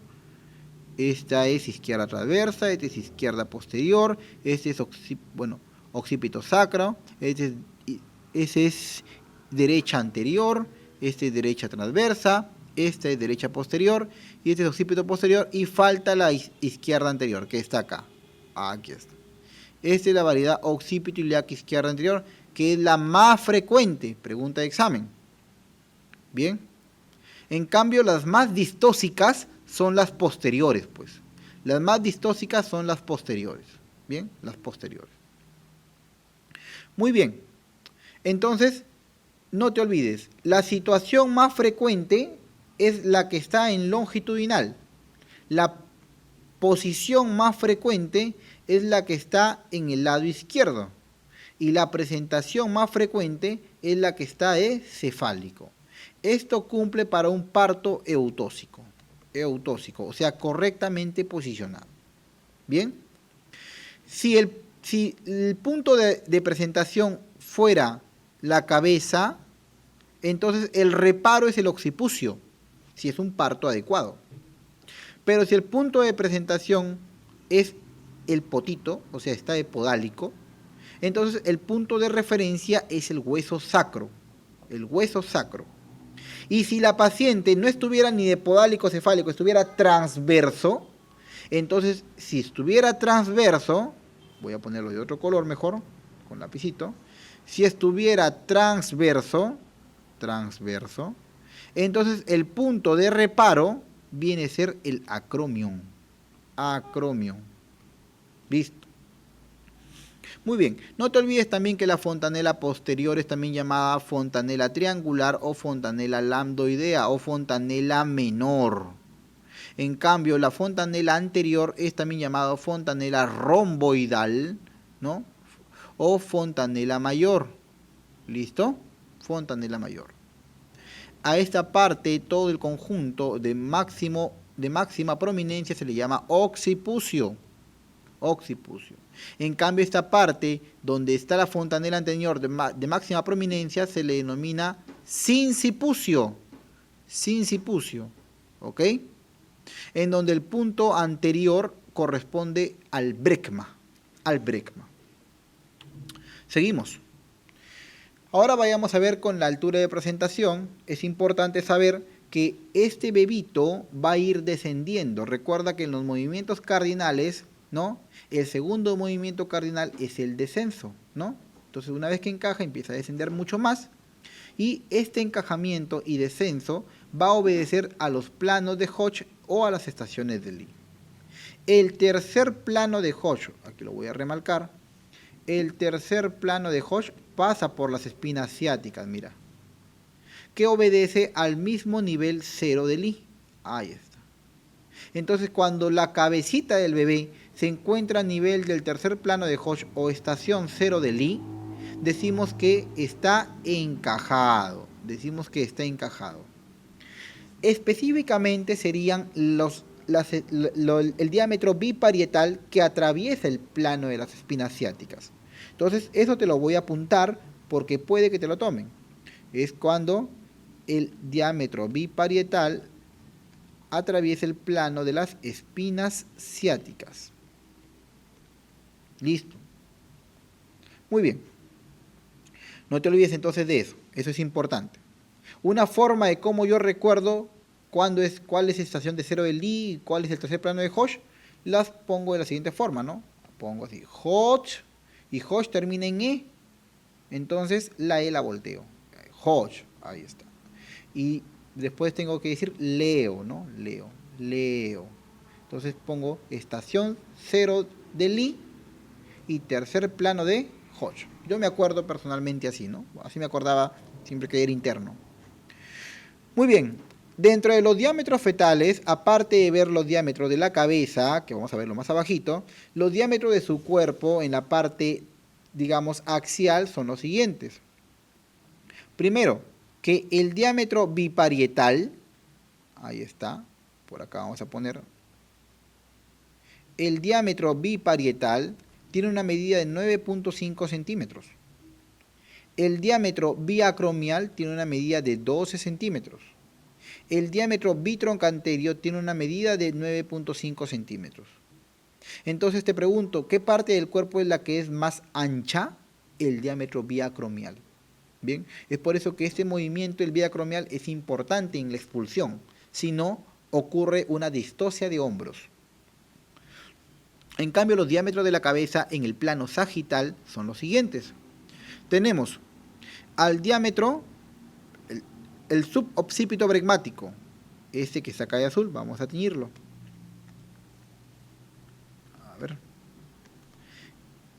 esta es izquierda transversa, esta es izquierda posterior, este es occipito sacro, ese es derecha anterior, este es derecha transversa, esta es derecha posterior y este es occipito posterior y falta la izquierda anterior que está acá. Aquí está. Esta es la variedad occipito ilíaca izquierda anterior, que es la más frecuente, pregunta de examen. Bien. En cambio, las más distóxicas son las posteriores, pues. Las más distóxicas son las posteriores. Bien, las posteriores. Muy bien. Entonces, no te olvides, la situación más frecuente es la que está en longitudinal. La posición más frecuente es la que está en el lado izquierdo. Y la presentación más frecuente es la que está cefálico. Esto cumple para un parto eutóxico, o sea, correctamente posicionado. Bien, si el punto de presentación fuera la cabeza, entonces el reparo es el occipucio, si es un parto adecuado. Pero si el punto de presentación es el potito, o sea, está epodálico, entonces el punto de referencia es el hueso sacro, Y si la paciente no estuviera ni de podálico cefálico, estuviera transverso, entonces si estuviera transverso, voy a ponerlo de otro color mejor, con lapicito, si estuviera transverso, entonces el punto de reparo viene a ser el acromion. Listo. Muy bien, no te olvides también que la fontanela posterior es también llamada fontanela triangular o fontanela lambdoidea o fontanela menor. En cambio, la fontanela anterior es también llamada fontanela romboidal, ¿no? O fontanela mayor. ¿Listo? Fontanela mayor. A esta parte, todo el conjunto de máxima prominencia se le llama occipucio. En cambio, esta parte donde está la fontanela anterior de máxima prominencia se le denomina sincipucio. ¿Ok? En donde el punto anterior corresponde al brecma. Seguimos. Ahora vayamos a ver con la altura de presentación. Es importante saber que este bebito va a ir descendiendo. Recuerda que en los movimientos cardinales, ¿no? El segundo movimiento cardinal es el descenso, ¿no? Entonces, una vez que encaja, empieza a descender mucho más. Y este encajamiento y descenso va a obedecer a los planos de Hodge o a las estaciones de Lee. El tercer plano de Hodge, aquí lo voy a remarcar, el tercer plano de Hodge pasa por las espinas ciáticas, mira, que obedece al mismo nivel 0 de Lee. Ahí está. Entonces, cuando la cabecita del bebé se encuentra a nivel del tercer plano de Hodge o estación 0 de Lee, decimos que está encajado. Específicamente serían el diámetro biparietal que atraviesa el plano de las espinas ciáticas. Entonces, eso te lo voy a apuntar porque puede que te lo tomen. Es cuando el diámetro biparietal atraviesa el plano de las espinas ciáticas. Listo. Muy bien. No te olvides entonces de eso. Eso es importante. Una forma de cómo yo recuerdo cuál es la estación de 0 de Lee y cuál es el tercer plano de Hodge, las pongo de la siguiente forma, ¿no? Pongo así, Hodge, y Hodge termina en E, entonces la E la volteo. Hodge, ahí está. Y después tengo que decir Leo, ¿no? Leo. Entonces pongo estación 0 de Lee y tercer plano de Hodge. Yo me acuerdo personalmente así, ¿no? Así me acordaba siempre que era interno. Muy bien. Dentro de los diámetros fetales, aparte de ver los diámetros de la cabeza, que vamos a verlo más abajito, los diámetros de su cuerpo en la parte, digamos, axial son los siguientes. Primero, que el diámetro biparietal, ahí está, por acá vamos a poner, el diámetro biparietal tiene una medida de 9.5 centímetros. El diámetro biacromial tiene una medida de 12 centímetros. el diámetro bitroncanterio tiene una medida de 9.5 centímetros. Entonces te pregunto, ¿qué parte del cuerpo es la que es más ancha? El diámetro biacromial. Bien, es por eso que este movimiento, el biacromial, es importante en la expulsión. Si no, ocurre una distosia de hombros. En cambio, los diámetros de la cabeza en el plano sagital son los siguientes. Tenemos al diámetro, el suboccipito bregmático, este que está acá de azul, vamos a teñirlo. A ver.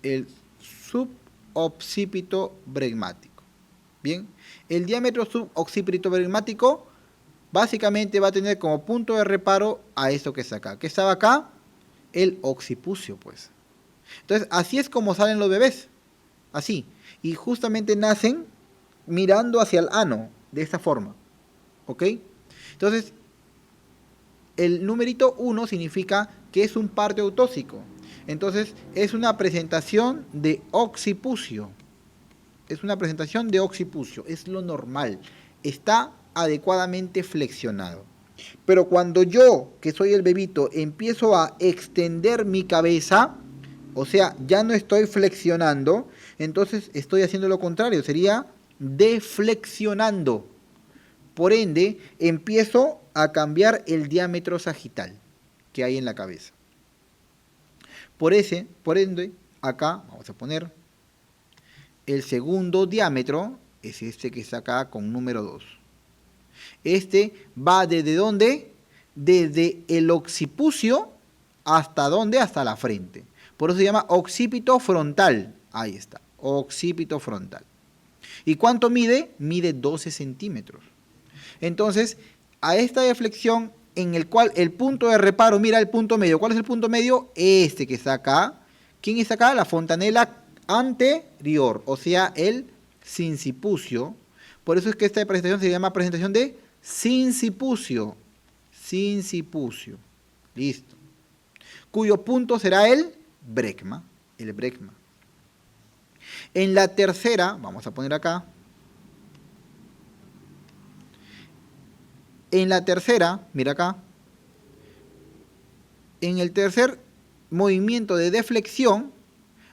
El suboccipito bregmático. Bien, el diámetro suboccipito bregmático básicamente va a tener como punto de reparo a esto que está acá. ¿Qué estaba acá? El occipucio, pues. Entonces, así es como salen los bebés. Así. Y justamente nacen mirando hacia el ano, de esta forma. ¿Ok? Entonces, el numerito 1 significa que es un parto autóxico. Entonces, es una presentación de occipucio. Es una presentación de occipucio. Es lo normal. Está adecuadamente flexionado. Pero cuando yo, que soy el bebito, empiezo a extender mi cabeza, o sea, ya no estoy flexionando, entonces estoy haciendo lo contrario, sería deflexionando. Por ende, empiezo a cambiar el diámetro sagital que hay en la cabeza. Por ende, acá vamos a poner el segundo diámetro, es este que está acá con número 2. Este va desde ¿dónde? Desde el occipucio hasta ¿dónde? Hasta la frente. Por eso se llama occipito frontal. Ahí está, occipito frontal. ¿Y cuánto mide? Mide 12 centímetros. Entonces, a esta deflexión en el cual el punto de reparo, mira el punto medio. ¿Cuál es el punto medio? Este que está acá. ¿Quién está acá? La fontanela anterior, o sea, el sincipucio. Por eso es que esta presentación se llama presentación de sincipucio. Sincipucio. Listo. Cuyo punto será el brecma. El brecma. En la tercera, vamos a poner acá. En la tercera, mira acá. En el tercer movimiento de deflexión,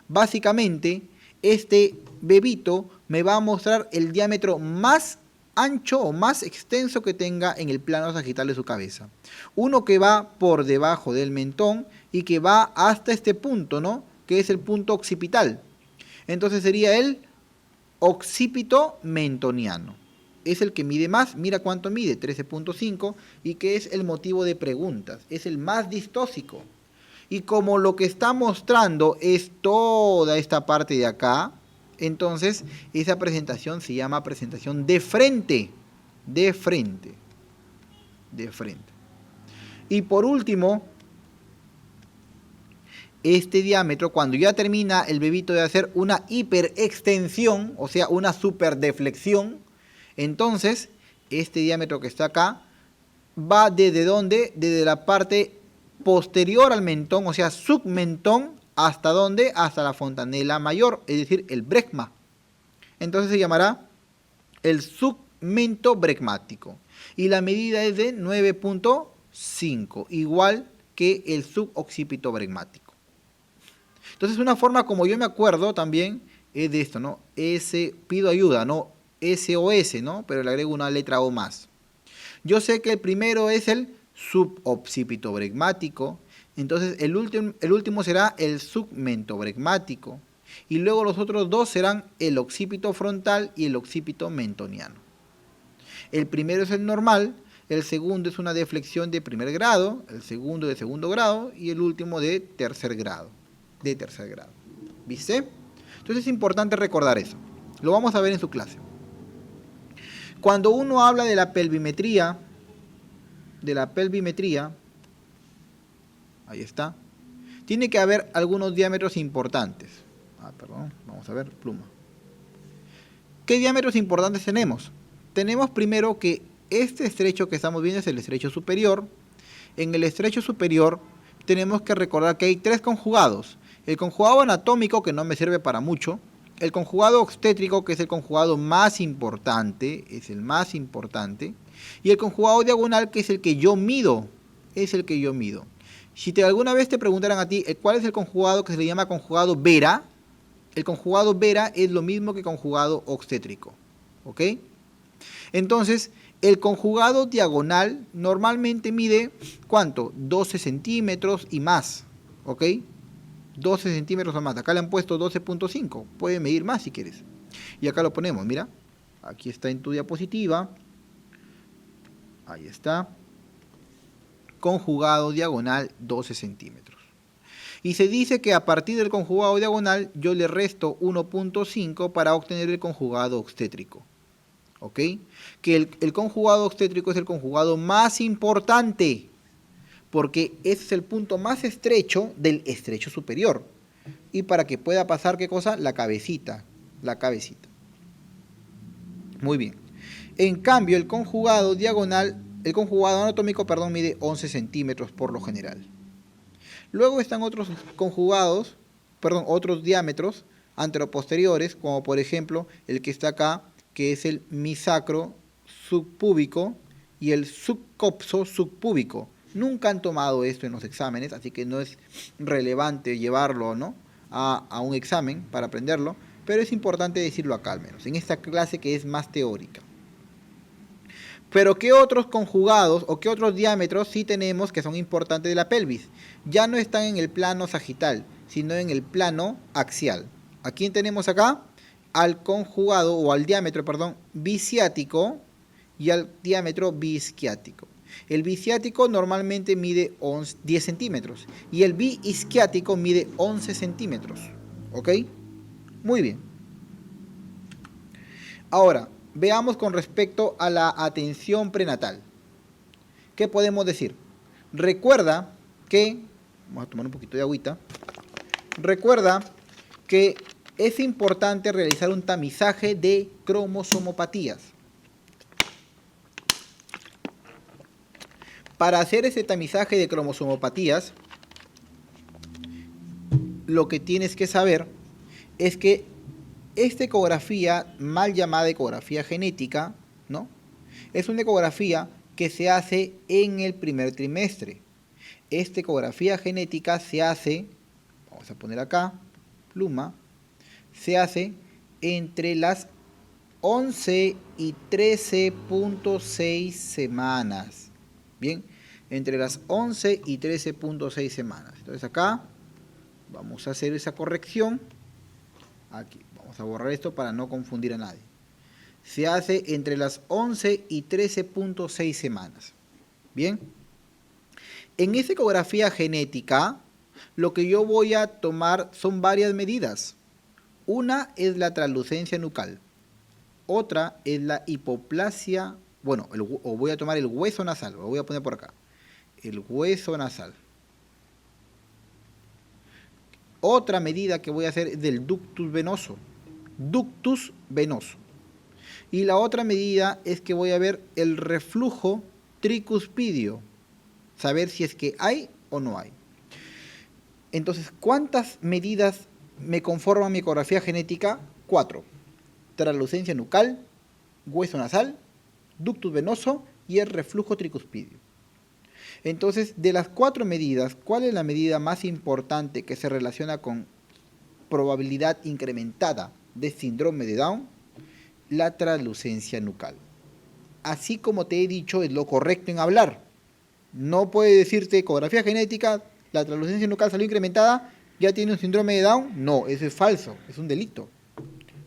básicamente, este bebito me va a mostrar el diámetro más ancho o más extenso que tenga en el plano sagital de su cabeza. Uno que va por debajo del mentón y que va hasta este punto, ¿no? Que es el punto occipital. Entonces sería el occipito mentoniano. Es el que mide más, mira cuánto mide, 13.5, y que es el motivo de preguntas. Es el más distósico. Y como lo que está mostrando es toda esta parte de acá, entonces esa presentación se llama presentación de frente. De frente. De frente. Y por último, este diámetro, cuando ya termina el bebito de hacer una hiperextensión, o sea, una superdeflexión, entonces este diámetro que está acá va desde ¿dónde? Desde la parte posterior al mentón, o sea, submentón, ¿hasta dónde? Hasta la fontanela mayor, es decir, el brecma. Entonces se llamará el submento brecmático. Y la medida es de 9.5, igual que el suboccipito brecmático. Entonces una forma como yo me acuerdo también es de esto, ¿no? Pido ayuda, ¿no? SOS, ¿no? Pero le agrego una letra O más. Yo sé que el primero es el suboccipito bregmático, entonces el último será el submento bregmático, y luego los otros dos serán el occipito frontal y el occipito mentoniano. El primero es el normal, el segundo es una deflexión de primer grado, el segundo de segundo grado y el último de tercer grado. ¿Viste? Entonces es importante recordar eso. Lo vamos a ver en su clase. Cuando uno habla de la pelvimetría, ahí está, tiene que haber algunos diámetros importantes. Vamos a ver, pluma. ¿Qué diámetros importantes tenemos? Tenemos primero que este estrecho que estamos viendo es el estrecho superior. En el estrecho superior tenemos que recordar que hay tres conjugados. El conjugado anatómico, que no me sirve para mucho, el conjugado obstétrico, que es el conjugado más importante, es el más importante, y el conjugado diagonal, que es el que yo mido, es el que yo mido. Si alguna vez te preguntaran a ti cuál es el conjugado que se le llama conjugado Vera, el conjugado Vera es lo mismo que conjugado obstétrico, ¿ok? Entonces, el conjugado diagonal normalmente mide, ¿cuánto? 12 centímetros y más, ¿ok? 12 centímetros o más. Acá le han puesto 12.5. Puede medir más si quieres. Y acá lo ponemos, mira. Aquí está en tu diapositiva. Ahí está. Conjugado diagonal 12 centímetros. Y se dice que a partir del conjugado diagonal yo le resto 1.5 para obtener el conjugado obstétrico. ¿Ok? Que el conjugado obstétrico es el conjugado más importante, porque ese es el punto más estrecho del estrecho superior. Y para que pueda pasar, ¿qué cosa? La cabecita. La cabecita. Muy bien. En cambio, el conjugado anatómico, perdón, mide 11 centímetros por lo general. Luego están otros conjugados, perdón, otros diámetros anteroposteriores, como por ejemplo el que está acá, que es el misacro subpúbico y el subcopso subpúbico. Nunca han tomado esto en los exámenes, así que no es relevante llevarlo, ¿no?, a un examen para aprenderlo, pero es importante decirlo acá al menos, en esta clase que es más teórica. Pero ¿qué otros conjugados o qué otros diámetros sí tenemos que son importantes de la pelvis? Ya no están en el plano sagital, sino en el plano axial. ¿A quién tenemos acá? Al conjugado, o al diámetro, perdón, biciático y al diámetro biisquiático. El biciático normalmente mide 10 centímetros y el biisquiático mide 11 centímetros. ¿Ok? Muy bien. Ahora, veamos con respecto a la atención prenatal. ¿Qué podemos decir? Recuerda que, vamos a tomar un poquito de agüita, recuerda que es importante realizar un tamizaje de cromosomopatías. Para hacer ese tamizaje de cromosomopatías, lo que tienes que saber es que esta ecografía, mal llamada ecografía genética, ¿no?, es una ecografía que se hace en el primer trimestre. Esta ecografía genética se hace, vamos a poner acá, pluma, se hace entre las 11 y 13.6 semanas. Bien, entre las 11 y 13.6 semanas. Entonces acá vamos a hacer esa corrección. Aquí, vamos a borrar esto para no confundir a nadie. Se hace entre las 11 y 13.6 semanas. Bien. En esa ecografía genética, lo que yo voy a tomar son varias medidas. Una es la translucencia nucal. Otra es la hipoplasia, bueno, o voy a tomar el hueso nasal, lo voy a poner por acá. El hueso nasal. Otra medida que voy a hacer es del ductus venoso. Ductus venoso. Y la otra medida es que voy a ver el reflujo tricuspidio. Saber si es que hay o no hay. Entonces, ¿cuántas medidas me conforman mi ecografía genética? 4. Translucencia nucal, hueso nasal, ductus venoso y el reflujo tricuspidio. Entonces, de las 4 medidas, ¿cuál es la medida más importante que se relaciona con probabilidad incrementada de síndrome de Down? La translucencia nucal. Así como te he dicho, es lo correcto en hablar. No puede decirte ecografía genética, la translucencia nucal salió incrementada, ya tiene un síndrome de Down. No, eso es falso, es un delito.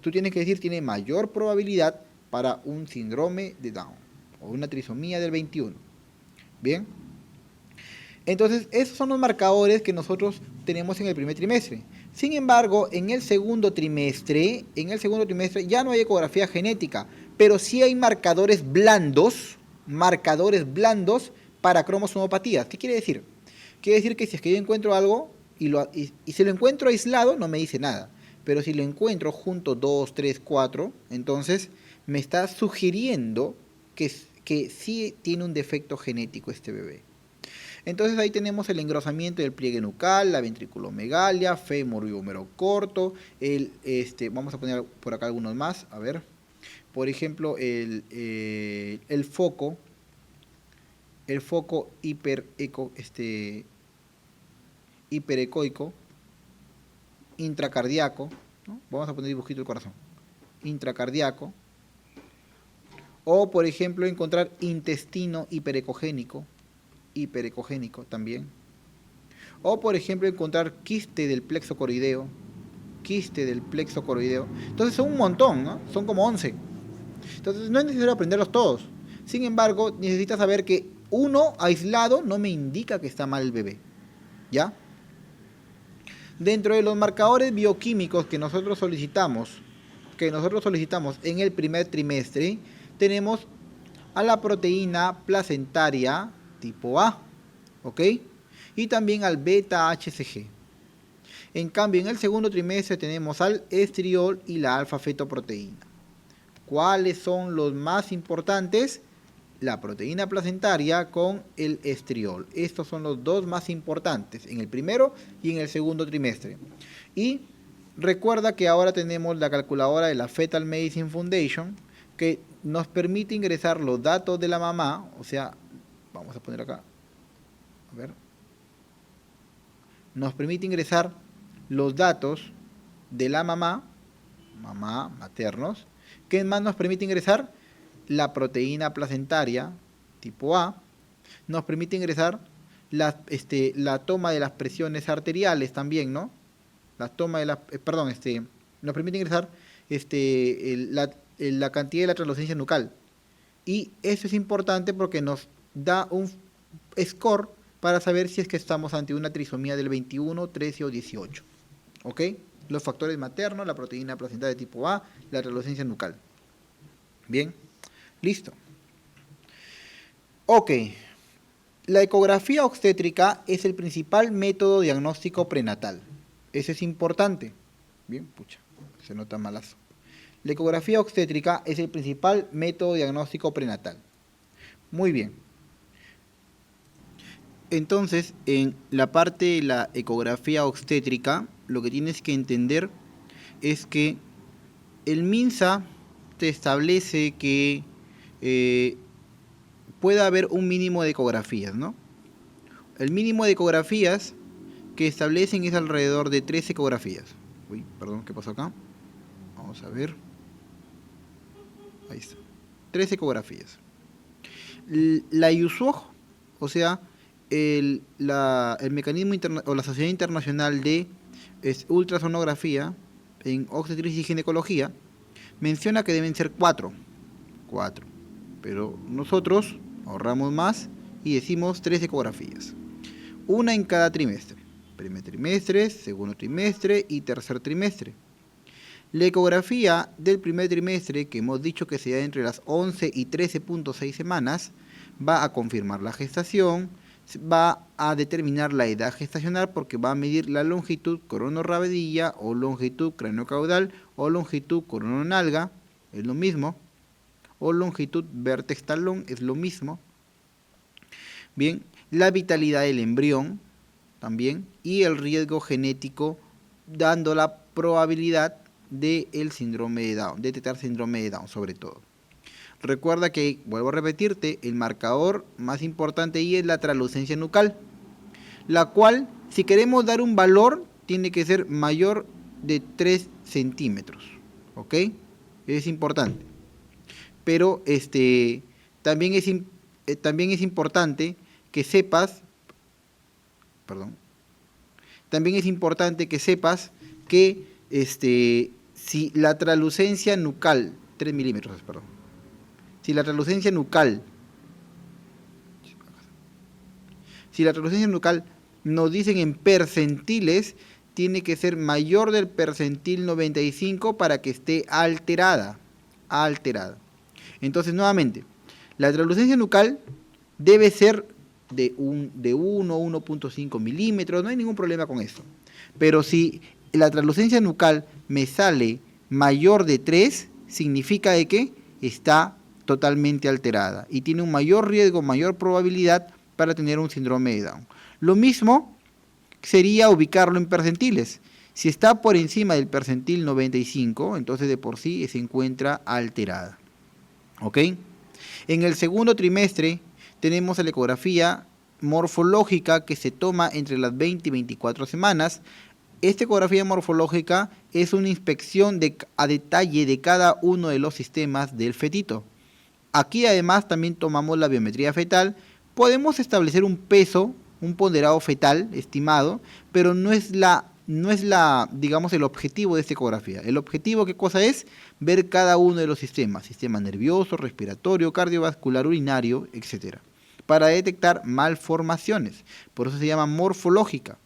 Tú tienes que decir tiene mayor probabilidad para un síndrome de Down o una trisomía del 21. Bien. Entonces, esos son los marcadores que nosotros tenemos en el primer trimestre. Sin embargo, en el segundo trimestre ya no hay ecografía genética, pero sí hay marcadores blandos para cromosomopatías. ¿Qué quiere decir? Quiere decir que si es que yo encuentro algo y si lo encuentro aislado, no me dice nada. Pero si lo encuentro junto 2, 3, 4, entonces me está sugiriendo que sí tiene un defecto genético este bebé. Entonces ahí tenemos el engrosamiento del pliegue nucal, la ventriculomegalia, fémur y húmero corto, vamos a poner por acá algunos más, a ver, por ejemplo, el foco hiperecoico, intracardíaco, ¿no? Vamos a poner dibujito del corazón, intracardíaco, o por ejemplo encontrar intestino hiperecogénico también, o por ejemplo encontrar quiste del plexo coroideo, entonces son un montón, ¿no? Son como 11, entonces no es necesario aprenderlos todos, sin embargo necesitas saber que uno aislado no me indica que está mal el bebé, ¿ya? Dentro de los marcadores bioquímicos que nosotros solicitamos en el primer trimestre, tenemos a la proteína placentaria tipo A, ¿ok? Y también al beta-HCG. En cambio, en el segundo trimestre tenemos al estriol y la alfa-fetoproteína. ¿Cuáles son los más importantes? La proteína placentaria con el estriol. Estos son los dos más importantes en el primero y en el segundo trimestre. Y recuerda que ahora tenemos la calculadora de la Fetal Medicine Foundation que nos permite ingresar los datos de la mamá, o sea, vamos a poner acá, a ver, nos permite ingresar los datos de la mamá, maternos, ¿qué más nos permite ingresar? La proteína placentaria tipo A, nos permite ingresar la toma de las presiones arteriales también, ¿no? Nos permite ingresar la cantidad de la translucencia nucal. Y eso es importante porque nos da un score para saber si es que estamos ante una trisomía del 21, 13 o 18. ¿Ok? Los factores maternos, la proteína placentaria tipo A, la translucencia nucal. Bien, listo. Ok, la ecografía obstétrica es el principal método diagnóstico prenatal. Eso es importante. Bien, pucha, se nota malazo. La ecografía obstétrica es el principal método diagnóstico prenatal. Muy bien. Entonces, en la parte de la ecografía obstétrica, lo que tienes que entender es que el MINSA te establece que pueda haber un mínimo de ecografías, ¿no? El mínimo de ecografías que establecen es alrededor de 3 ecografías. Uy, perdón, ¿qué pasó acá? Vamos a ver. Ahí está. 3 ecografías. La IUSOG, o sea, el mecanismo o la Sociedad Internacional de Ultrasonografía en Obstetricia y Ginecología, menciona que deben ser 4. Pero nosotros ahorramos más y decimos 3 ecografías. Una en cada trimestre. Primer trimestre, segundo trimestre y tercer trimestre. La ecografía del primer trimestre, que hemos dicho que se da entre las 11 y 13.6 semanas, va a confirmar la gestación, va a determinar la edad gestacional porque va a medir la longitud coronorrabedilla o longitud craneocaudal o longitud corononalga, es lo mismo, o longitud vértex talón, es lo mismo. Bien, la vitalidad del embrión también y el riesgo genético, dando la probabilidad del síndrome de Down, detectar síndrome de Down sobre todo. Recuerda que, vuelvo a repetirte, el marcador más importante ahí es la translucencia nucal, la cual, si queremos dar un valor, tiene que ser mayor de 3 centímetros, ¿ok? Es importante. Pero también es importante que sepas, que si la translucencia nucal, 3 milímetros, si la translucencia nucal nos dicen en percentiles, tiene que ser mayor del percentil 95 para que esté alterada. Entonces, nuevamente, la translucencia nucal debe ser de 1 o 1.5 milímetros, no hay ningún problema con eso. Pero si la translucencia nucal me sale mayor de 3, significa de que está totalmente alterada y tiene un mayor riesgo, mayor probabilidad para tener un síndrome de Down. Lo mismo sería ubicarlo en percentiles. Si está por encima del percentil 95, entonces de por sí se encuentra alterada. ¿Ok? En el segundo trimestre tenemos la ecografía morfológica que se toma entre las 20 y 24 semanas. Esta ecografía morfológica es una inspección a detalle de cada uno de los sistemas del fetito. Aquí además también tomamos la biometría fetal. Podemos establecer un peso, un ponderado fetal estimado, pero no es digamos, el objetivo de esta ecografía. El objetivo, ¿qué cosa es? Ver cada uno de los sistemas, sistema nervioso, respiratorio, cardiovascular, urinario, etc. Para detectar malformaciones. Por eso se llama morfológica.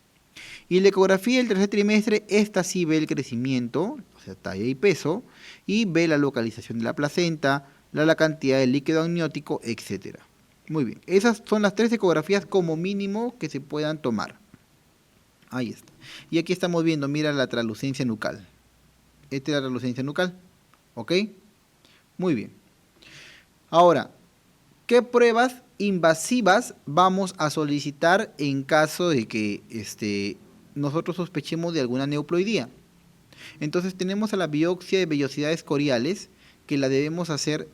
Y la ecografía del tercer trimestre, esta sí ve el crecimiento, o sea, talla y peso, y ve la localización de la placenta, la cantidad de líquido amniótico, etc. Muy bien, esas son las 3 ecografías como mínimo que se puedan tomar. Ahí está. Y aquí estamos viendo, mira la translucencia nucal. Esta es la translucencia nucal. ¿Ok? Muy bien. Ahora, ¿qué pruebas invasivas vamos a solicitar en caso de que nosotros sospechemos de alguna neuploidía? Entonces tenemos a la biopsia de vellosidades coriales, que la debemos hacer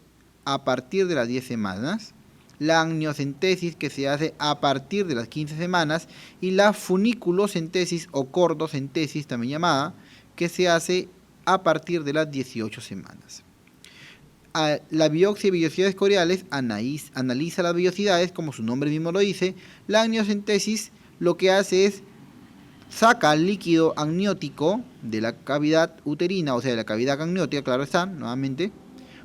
a partir de las 10 semanas, la amniocentesis, que se hace a partir de las 15 semanas, y la funiculocentesis o cordocentesis, también llamada, que se hace a partir de las 18 semanas. La biopsia de vellosidades coriales analiza las vellosidades, como su nombre mismo lo dice. La amniocentesis lo que hace es saca el líquido amniótico de la cavidad uterina, o sea, de la cavidad amniótica, claro está, nuevamente,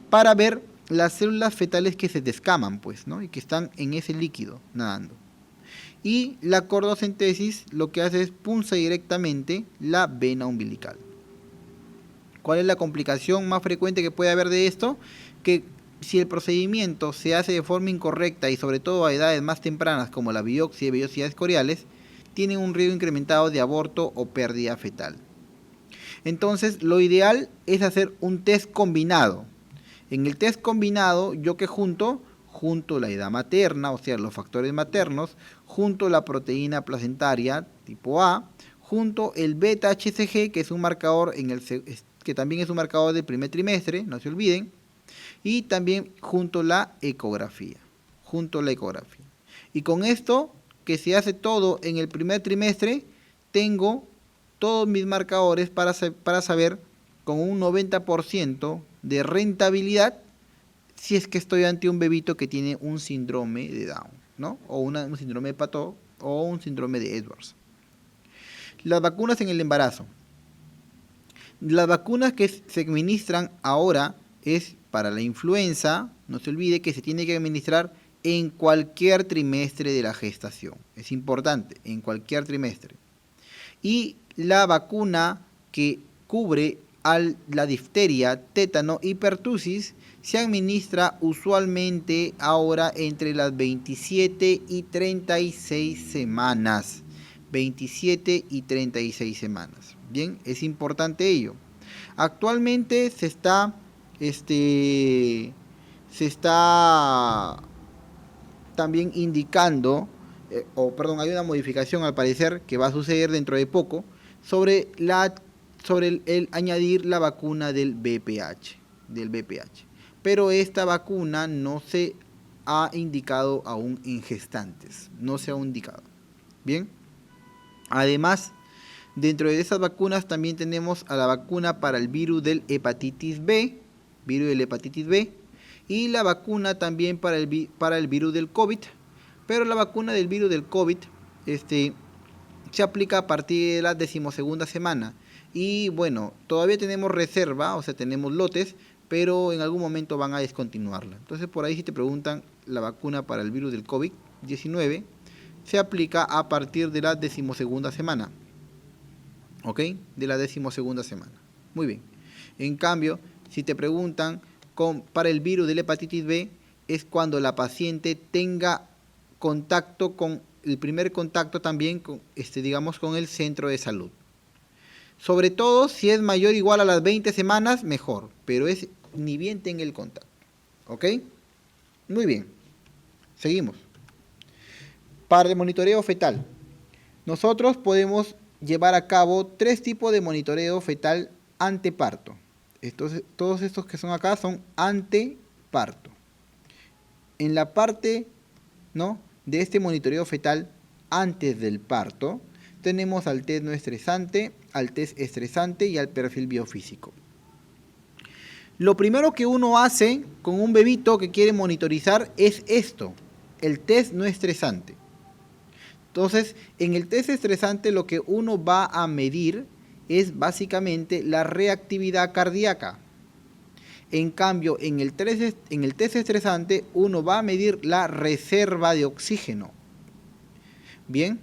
para ver las células fetales que se descaman, pues, ¿no? Y que están en ese líquido, nadando. Y la cordocentesis lo que hace es punza directamente la vena umbilical. ¿Cuál es la complicación más frecuente que puede haber de esto? Que si el procedimiento se hace de forma incorrecta y sobre todo a edades más tempranas, como la biopsia de vellosidades coriales, tienen un riesgo incrementado de aborto o pérdida fetal. Entonces, lo ideal es hacer un test combinado. En el test combinado, yo que junto la edad materna, o sea, los factores maternos, junto la proteína placentaria tipo A, junto el beta-HCG, que es un marcador que también es un marcador del primer trimestre, no se olviden, y también junto la ecografía, Y con esto, que se hace todo en el primer trimestre, tengo todos mis marcadores para saber con un 90% de rentabilidad si es que estoy ante un bebito que tiene un síndrome de Down, ¿no? O un síndrome de Patot o un síndrome de Edwards. Las vacunas en el embarazo. Las vacunas que se administran ahora es para la influenza. No se olvide que se tiene que administrar en cualquier trimestre de la gestación. Es importante, en cualquier trimestre. Y la vacuna que cubre a la difteria, tétano y pertusis se administra usualmente ahora entre las 27 y 36 semanas. 27 y 36 semanas. Bien, es importante ello. Actualmente se está también indicando, hay una modificación al parecer que va a suceder dentro de poco sobre el añadir la vacuna del BPH. Pero esta vacuna no se ha indicado aún en gestantes, no se ha indicado. Bien. Además, dentro de esas vacunas también tenemos a la vacuna para el virus del hepatitis B, y la vacuna también para el virus del COVID. Pero la vacuna del virus del COVID se aplica a partir de la 12ª semana. Y bueno, todavía tenemos reserva, o sea, tenemos lotes, pero en algún momento van a descontinuarla. Entonces, por ahí si te preguntan, la vacuna para el virus del COVID-19 se aplica a partir de la 12ª semana. ¿Ok? De la 12ª semana. Muy bien. En cambio, si te preguntan para el virus de la hepatitis B, es cuando la paciente tenga contacto el primer contacto también con el centro de salud. Sobre todo, si es mayor o igual a las 20 semanas, mejor. Pero es ni bien tenga el contacto. ¿Ok? Muy bien. Seguimos. Para el monitoreo fetal, nosotros podemos llevar a cabo 3 tipos de monitoreo fetal anteparto. Todos estos que son acá son anteparto. En la parte, ¿no?, de este monitoreo fetal antes del parto, tenemos al test no estresante, al test estresante y al perfil biofísico. Lo primero que uno hace con un bebito que quiere monitorizar es esto, el test no estresante. Entonces, en el test estresante lo que uno va a medir es básicamente la reactividad cardíaca. En cambio, en el test estresante uno va a medir la reserva de oxígeno. Bien,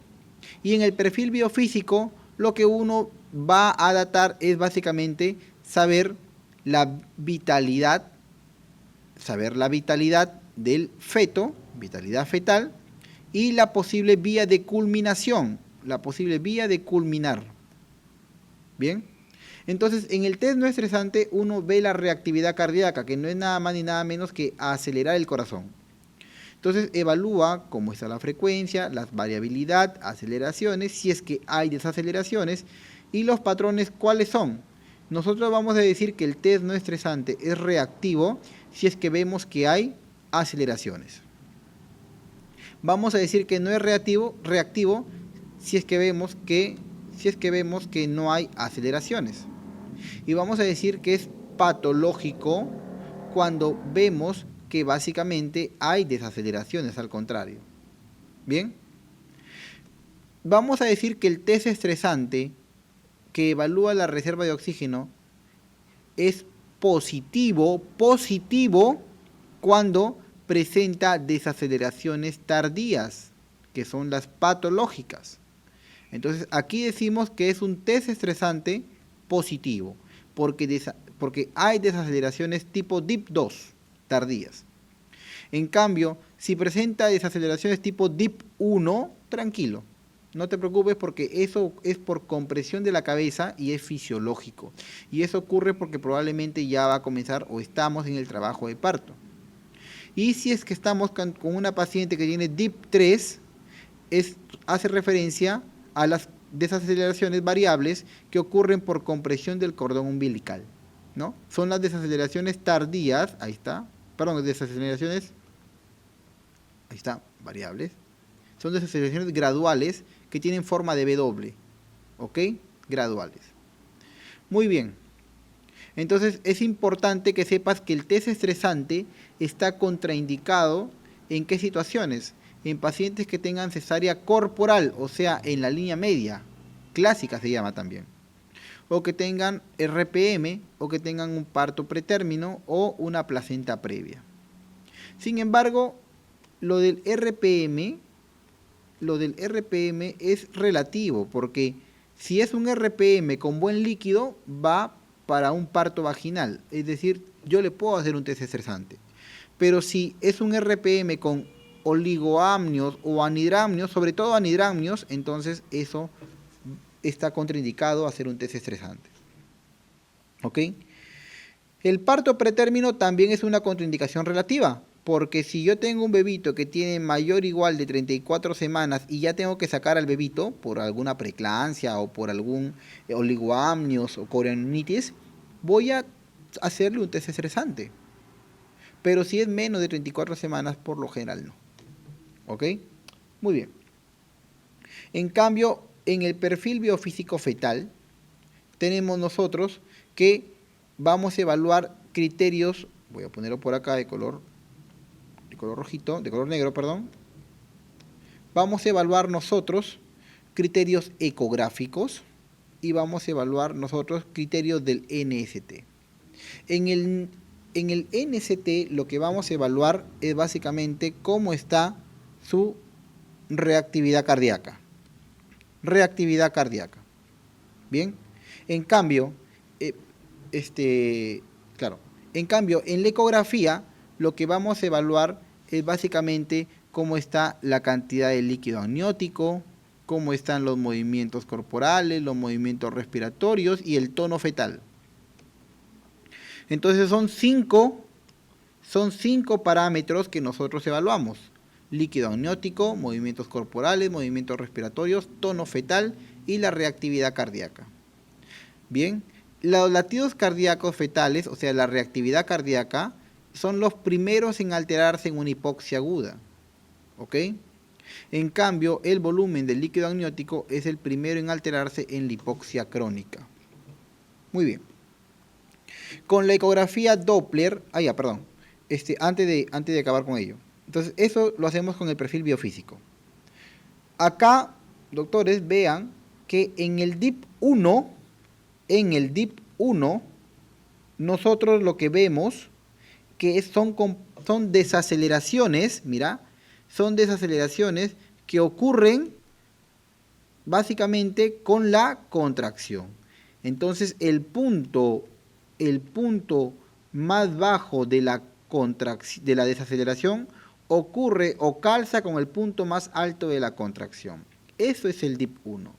y en el perfil biofísico lo que uno va a datar es básicamente saber la vitalidad del feto, vitalidad fetal, y la posible vía de culminación, la posible vía de culminar. Bien, entonces en el test no estresante uno ve la reactividad cardíaca, que no es nada más ni nada menos que acelerar el corazón. Entonces evalúa cómo está la frecuencia, la variabilidad, aceleraciones, si es que hay desaceleraciones, y los patrones cuáles son. Nosotros vamos a decir que el test no estresante es reactivo si es que vemos que hay aceleraciones. Vamos a decir que no es reactivo si es que vemos que no hay aceleraciones. Y vamos a decir que es patológico cuando vemos que básicamente hay desaceleraciones, al contrario. Bien, vamos a decir que el test estresante que evalúa la reserva de oxígeno es positivo cuando presenta desaceleraciones tardías, que son las patológicas. Entonces aquí decimos que es un test estresante positivo, porque hay desaceleraciones tipo DIP2 tardías. En cambio, si presenta desaceleraciones tipo DIP1, tranquilo, no te preocupes porque eso es por compresión de la cabeza y es fisiológico. Y eso ocurre porque probablemente ya va a comenzar o estamos en el trabajo de parto. Y si es que estamos con una paciente que tiene DIP3, hace referencia a las desaceleraciones variables que ocurren por compresión del cordón umbilical, ¿no? Son las desaceleraciones tardías, desaceleraciones, variables. Son desaceleraciones graduales que tienen forma de W, ¿ok? Graduales. Muy bien. Entonces es importante que sepas que el test estresante está contraindicado ¿en qué situaciones? En pacientes que tengan cesárea corporal, o sea, en la línea media, clásica se llama también, o que tengan RPM, o que tengan un parto pretérmino o una placenta previa. Sin embargo, lo del RPM es relativo, porque si es un RPM con buen líquido, va para un parto vaginal, es decir, yo le puedo hacer un test estresante. Pero si es un RPM con oligoamnios o anhidramnios, sobre todo anhidramnios, entonces eso está contraindicado a hacer un test estresante. ¿Ok? El parto pretérmino también es una contraindicación relativa, porque si yo tengo un bebito que tiene mayor o igual de 34 semanas y ya tengo que sacar al bebito por alguna preeclampsia o por algún oligoamnios o corionitis, voy a hacerle un test estresante. Pero si es menos de 34 semanas, por lo general no. ¿Ok? Muy bien. En cambio, en el perfil biofísico fetal, tenemos nosotros que vamos a evaluar criterios, voy a ponerlo por acá de color negro, perdón. Vamos a evaluar nosotros criterios ecográficos y vamos a evaluar nosotros criterios del NST. En el NST lo que vamos a evaluar es básicamente cómo está su reactividad cardíaca. Bien, en cambio, en la ecografía lo que vamos a evaluar es básicamente cómo está la cantidad de líquido amniótico, cómo están los movimientos corporales, los movimientos respiratorios y el tono fetal. Entonces son cinco parámetros que nosotros evaluamos. líquido amniótico, movimientos corporales, movimientos respiratorios, tono fetal y la reactividad cardíaca. Bien, los latidos cardíacos fetales, o sea, la reactividad cardíaca, son los primeros en alterarse en una hipoxia aguda. ¿Ok? En cambio, el volumen del líquido amniótico es el primero en alterarse en la hipoxia crónica. Muy bien. Con la ecografía Doppler, antes de acabar con ello. Entonces, eso lo hacemos con el perfil biofísico. Acá, doctores, vean que en el DIP-1, nosotros lo que vemos que son desaceleraciones, mira, son desaceleraciones que ocurren básicamente con la contracción. Entonces, el punto más bajo de la desaceleración ocurre o calza con el punto más alto de la contracción. Eso es el DIP-1.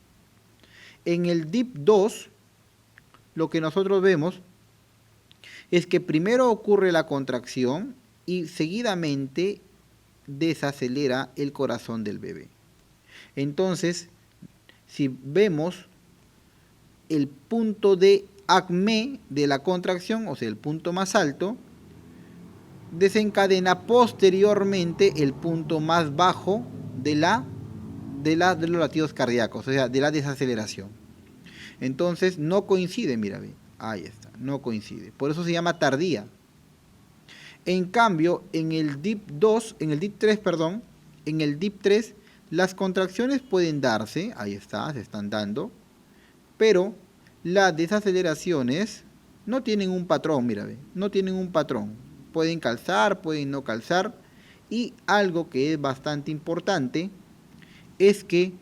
En el DIP-2, lo que nosotros vemos es que primero ocurre la contracción y seguidamente desacelera el corazón del bebé. Entonces, si vemos el punto de acme de la contracción, o sea, el punto más alto, desencadena posteriormente el punto más bajo de los latidos cardíacos, o sea, de la desaceleración. Entonces, no coincide, mira, ahí está, no coincide. Por eso se llama tardía. En cambio, en el DIP-3, las contracciones pueden darse, ahí está, se están dando, pero las desaceleraciones no tienen un patrón, mira, no tienen un patrón. Pueden calzar, pueden no calzar, y algo que es bastante importante es que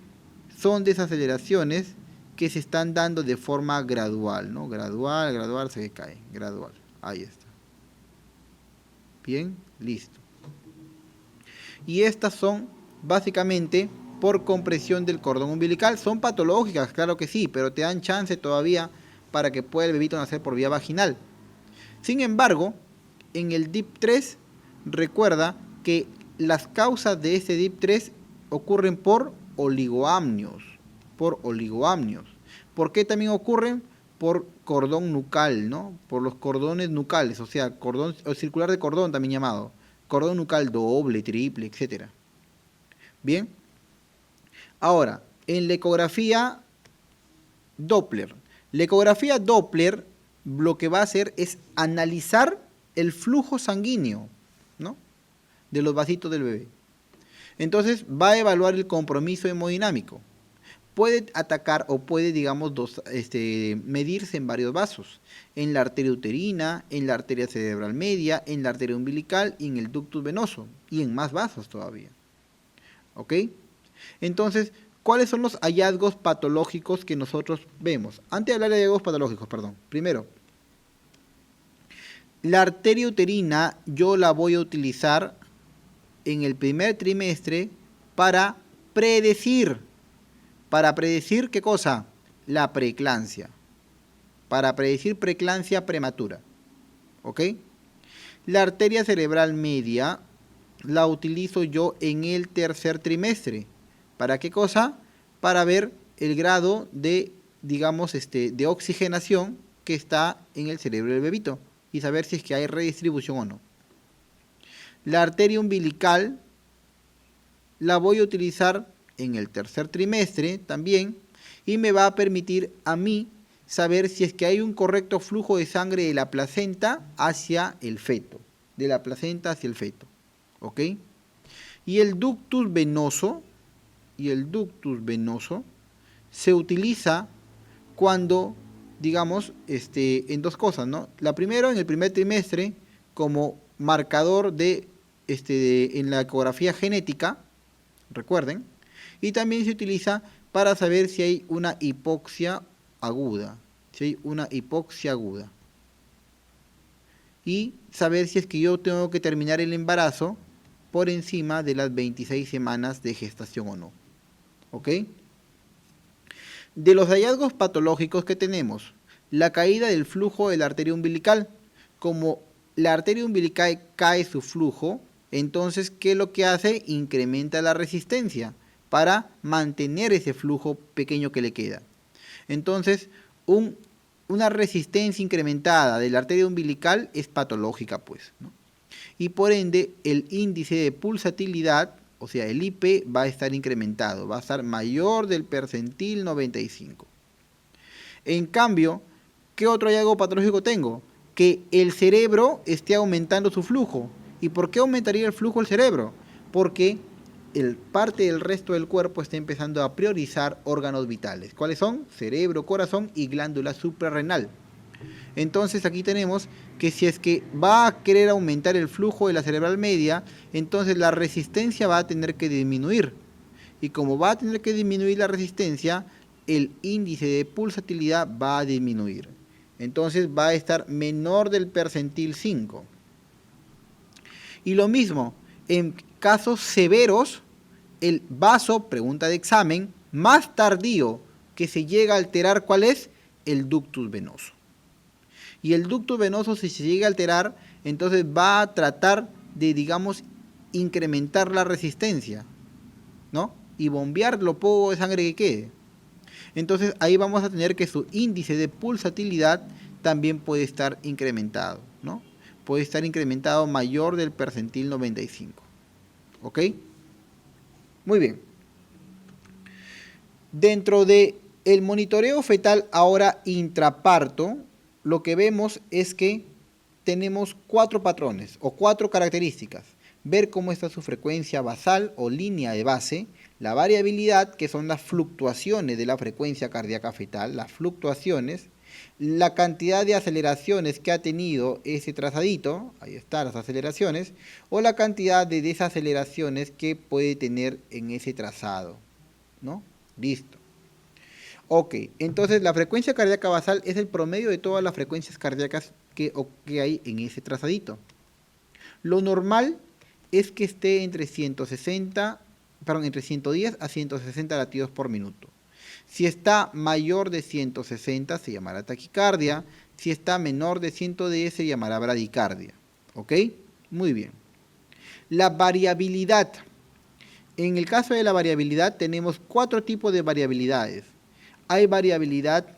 son desaceleraciones que se están dando de forma gradual, ¿no? Gradual, se cae, gradual, ahí está. Bien, listo. Y estas son básicamente por compresión del cordón umbilical. Son patológicas, claro que sí, pero te dan chance todavía para que pueda el bebito nacer por vía vaginal. Sin embargo, en el DIP-3, recuerda que las causas de este DIP-3 ocurren por oligoamnios. ¿Por qué también ocurren? Por cordón nucal, ¿no? Por los cordones nucales, o sea, cordón o circular de cordón también llamado. Cordón nucal doble, triple, etc. Bien. Ahora, en la ecografía Doppler. La ecografía Doppler lo que va a hacer es analizar el flujo sanguíneo, ¿no? De los vasitos del bebé. Entonces, va a evaluar el compromiso hemodinámico. Puede atacar o puede, digamos, medirse en varios vasos. En la arteria uterina, en la arteria cerebral media, en la arteria umbilical y en el ductus venoso. Y en más vasos todavía. ¿Ok? Entonces, ¿cuáles son los hallazgos patológicos que nosotros vemos? Antes de hablar de hallazgos patológicos, primero, la arteria uterina yo la voy a utilizar en el primer trimestre para predecir. ¿Para predecir qué cosa? La preeclampsia. Para predecir preeclampsia prematura. ¿Ok? La arteria cerebral media la utilizo yo en el tercer trimestre. ¿Para qué cosa? Para ver el grado de, digamos, de oxigenación que está en el cerebro del bebito y saber si es que hay redistribución o no. La arteria umbilical la voy a utilizar en el tercer trimestre también y me va a permitir a mí saber si es que hay un correcto flujo de sangre de la placenta hacia el feto, de la placenta hacia el feto, ¿ok? Y el ductus venoso se utiliza cuando, digamos, en dos cosas, ¿no? La primera, en el primer trimestre, como marcador en la ecografía genética, recuerden, y también se utiliza para saber si hay una hipoxia aguda, y saber si es que yo tengo que terminar el embarazo por encima de las 26 semanas de gestación o no. ¿Ok? De los hallazgos patológicos que tenemos, la caída del flujo de la arteria umbilical. Como la arteria umbilical cae su flujo, Entonces, ¿qué es lo que hace? Incrementa la resistencia para mantener ese flujo pequeño que le queda. Entonces, una resistencia incrementada de la arteria umbilical es patológica, pues, ¿no? Y por ende, el índice de pulsatilidad, o sea, el IP, va a estar incrementado, va a estar mayor del percentil 95. En cambio, ¿qué otro hallazgo patológico tengo? Que el cerebro esté aumentando su flujo. ¿Y por qué aumentaría el flujo del cerebro? Porque parte del resto del cuerpo está empezando a priorizar órganos vitales. ¿Cuáles son? Cerebro, corazón y glándula suprarrenal. Entonces aquí tenemos que si es que va a querer aumentar el flujo de la cerebral media, entonces la resistencia va a tener que disminuir. Y como va a tener que disminuir la resistencia, el índice de pulsatilidad va a disminuir. Entonces va a estar menor del percentil 5. Y lo mismo, en casos severos, el vaso, pregunta de examen, más tardío que se llega a alterar, ¿cuál es? El ductus venoso. Y el ductus venoso, si se llega a alterar, entonces va a tratar de, digamos, incrementar la resistencia, ¿no? Y bombear lo poco de sangre que quede. Entonces ahí vamos a tener que su índice de pulsatilidad también puede estar incrementado, ¿no? Puede estar incrementado mayor del percentil 95. ¿Ok? Muy bien. Dentro de el monitoreo fetal ahora intraparto, lo que vemos es que tenemos 4 patrones o 4 características. Ver cómo está su frecuencia basal o línea de base, la variabilidad, que son las fluctuaciones de la frecuencia cardíaca fetal, las fluctuaciones, la cantidad de aceleraciones que ha tenido ese trazadito, ahí están las aceleraciones, o la cantidad de desaceleraciones que puede tener en ese trazado, ¿no? Listo. Ok, entonces la frecuencia cardíaca basal es el promedio de todas las frecuencias cardíacas que hay en ese trazadito. Lo normal es que esté entre 110 a 160 latidos por minuto. Si está mayor de 160 se llamará taquicardia, si está menor de 110 se llamará bradicardia. ¿Ok? Muy bien. La variabilidad. En el caso de la variabilidad tenemos 4 tipos de variabilidades. Hay variabilidad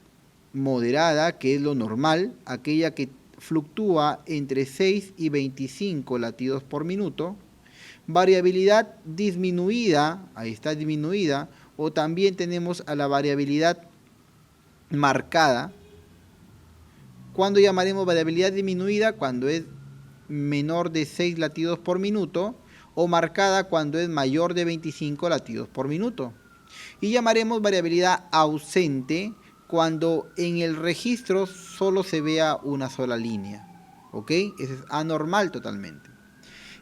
moderada, que es lo normal, aquella que fluctúa entre 6 y 25 latidos por minuto. Variabilidad disminuida, ahí está disminuida, o también tenemos a la variabilidad marcada. ¿Cuándo llamaremos variabilidad disminuida? Cuando es menor de 6 latidos por minuto, o marcada cuando es mayor de 25 latidos por minuto. Y llamaremos variabilidad ausente cuando en el registro solo se vea una sola línea. ¿Ok? Eso es anormal totalmente.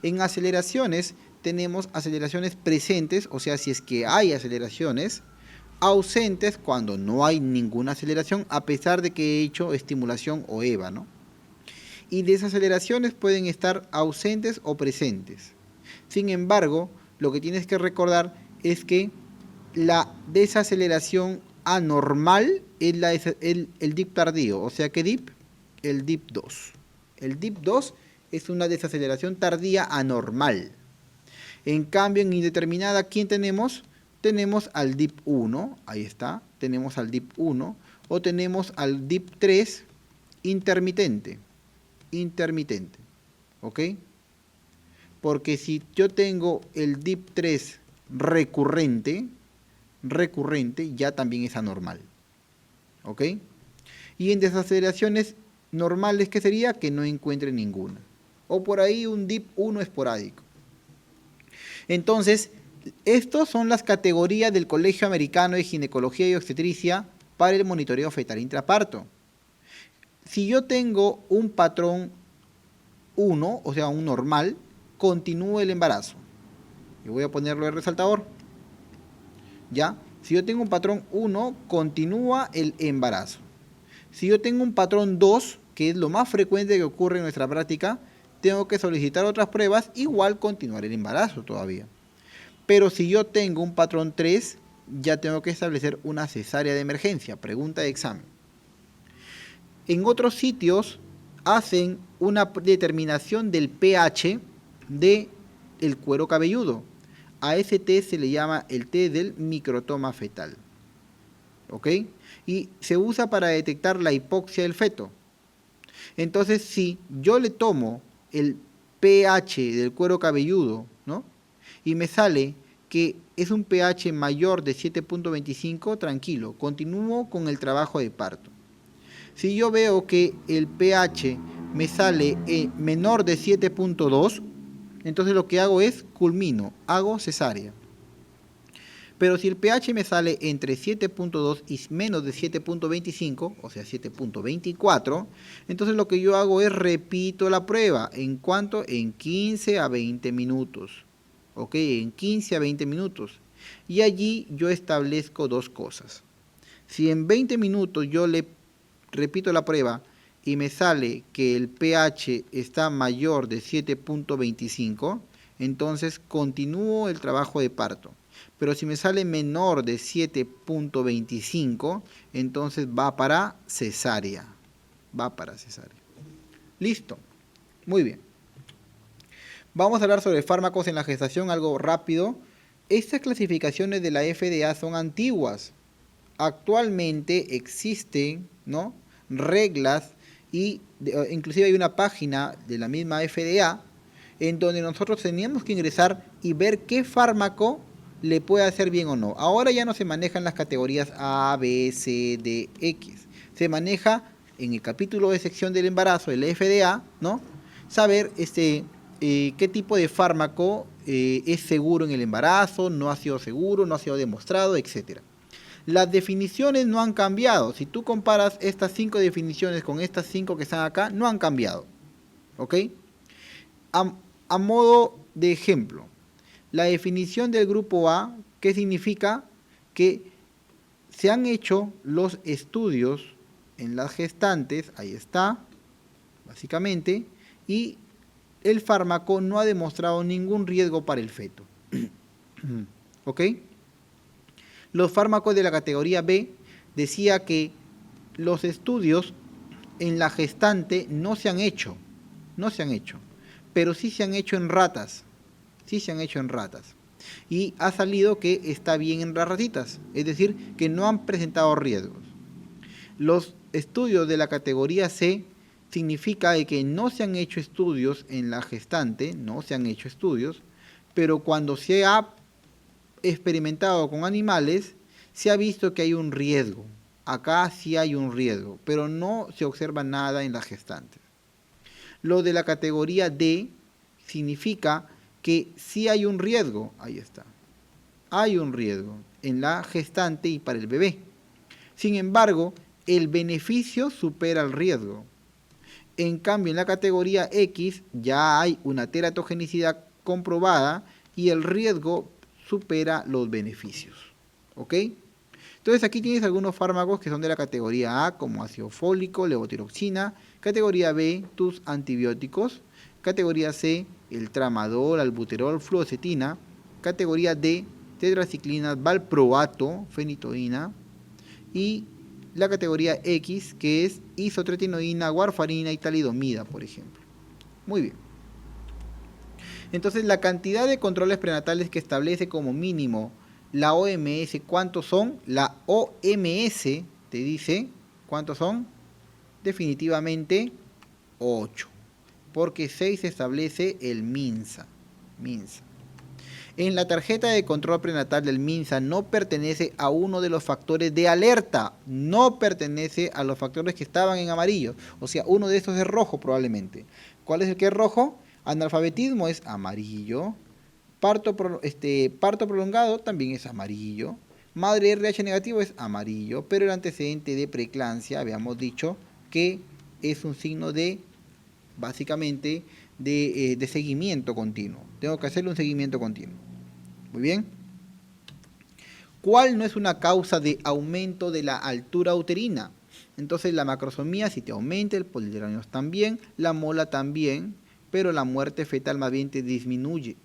En aceleraciones tenemos aceleraciones presentes, o sea, si es que hay aceleraciones, ausentes cuando no hay ninguna aceleración, a pesar de que he hecho estimulación o EVA, ¿no? Y desaceleraciones pueden estar ausentes o presentes. Sin embargo, lo que tienes que recordar es que la desaceleración anormal es el dip tardío, o sea, ¿qué dip? El dip 2. El dip 2 es una desaceleración tardía anormal. En cambio, en indeterminada, ¿quién tenemos? Tenemos al dip 1, ahí está, tenemos al dip 1, o tenemos al dip 3 intermitente, ¿ok? Porque si yo tengo el dip 3 recurrente, ya también es anormal, ¿ok? Y en desaceleraciones normales, ¿qué sería? Que no encuentre ninguna. O por ahí un dip 1 esporádico. Entonces, estas son las categorías del Colegio Americano de Ginecología y Obstetricia para el monitoreo fetal intraparto. Si yo tengo un patrón 1, o sea, un normal, continúa el embarazo. Yo voy a ponerlo de resaltador. ¿Ya? Si yo tengo un patrón 1, continúa el embarazo. Si yo tengo un patrón 2, que es lo más frecuente que ocurre en nuestra práctica, tengo que solicitar otras pruebas, igual continuar el embarazo todavía. Pero si yo tengo un patrón 3, ya tengo que establecer una cesárea de emergencia, pregunta de examen. En otros sitios hacen una determinación del pH de el cuero cabelludo. A ese test se le llama el test del microtoma fetal. ¿Ok? Y se usa para detectar la hipoxia del feto. Entonces, si yo le tomo el pH del cuero cabelludo, ¿no? Y me sale que es un pH mayor de 7.25, tranquilo, continúo con el trabajo de parto. Si yo veo que el pH me sale menor de 7.2, entonces lo que hago es culmino, hago cesárea. Pero si el pH me sale entre 7.2 y menos de 7.25, o sea 7.24, entonces lo que yo hago es repito la prueba. ¿En cuánto? En 15 a 20 minutos. ¿Ok? En 15 a 20 minutos. Y allí yo establezco dos cosas. Si en 20 minutos yo le repito la prueba y me sale que el pH está mayor de 7.25, entonces continúo el trabajo de parto. Pero si me sale menor de 7.25, entonces va para cesárea. Va para cesárea. Listo. Muy bien. Vamos a hablar sobre fármacos en la gestación, algo rápido. Estas clasificaciones de la FDA son antiguas. Actualmente existen, ¿no?, reglas y inclusive hay una página de la misma FDA en donde nosotros teníamos que ingresar y ver qué fármaco le puede hacer bien o no. Ahora ya no se manejan las categorías A, B, C, D, X. Se maneja en el capítulo de sección del embarazo de la FDA, ¿no?, saber qué tipo de fármaco es seguro en el embarazo, no ha sido seguro, no ha sido demostrado, etcétera. Las definiciones no han cambiado. Si tú comparas estas 5 definiciones con estas 5 que están acá, no han cambiado. ¿Ok? A modo de ejemplo, la definición del grupo A, ¿qué significa? Que se han hecho los estudios en las gestantes, ahí está, básicamente, y el fármaco no ha demostrado ningún riesgo para el feto. ¿Ok? Los fármacos de la categoría B decía que los estudios en la gestante no se han hecho, pero sí se han hecho en ratas, y ha salido que está bien en las ratitas, es decir, que no han presentado riesgos. Los estudios de la categoría C significa de que no se han hecho estudios en la gestante, pero cuando se ha experimentado con animales, se ha visto que hay un riesgo. Acá sí hay un riesgo, pero no se observa nada en las gestantes. Lo de la categoría D significa que sí hay un riesgo, ahí está. Hay un riesgo en la gestante y para el bebé. Sin embargo, el beneficio supera el riesgo. En cambio, en la categoría X ya hay una teratogenicidad comprobada y el riesgo supera los beneficios. ¿Ok? Entonces aquí tienes algunos fármacos que son de la categoría A, como ácido fólico, levotiroxina. Categoría B, tus antibióticos. Categoría C, el tramadol, albuterol, fluoxetina. Categoría D, tetraciclinas, valproato, fenitoína. Y la categoría X, que es isotretinoína, warfarina y talidomida, por ejemplo. Muy bien. Entonces, la cantidad de controles prenatales que establece como mínimo la OMS, ¿cuántos son? La OMS te dice, ¿cuántos son? Definitivamente 8, porque 6 establece el MINSA. En la tarjeta de control prenatal del MINSA no pertenece a uno de los factores de alerta, no pertenece a los factores que estaban en amarillo, o sea, uno de estos es rojo probablemente. ¿Cuál es el que es rojo? Analfabetismo es amarillo, parto prolongado también es amarillo, madre RH negativo es amarillo, pero el antecedente de preeclampsia, habíamos dicho que es un signo de, básicamente, de seguimiento continuo. Tengo que hacerle un seguimiento continuo. Muy bien. ¿Cuál no es una causa de aumento de la altura uterina? Entonces la macrosomía si te aumenta, el polihidranios también, la mola también, pero la muerte fetal más bien te disminuye.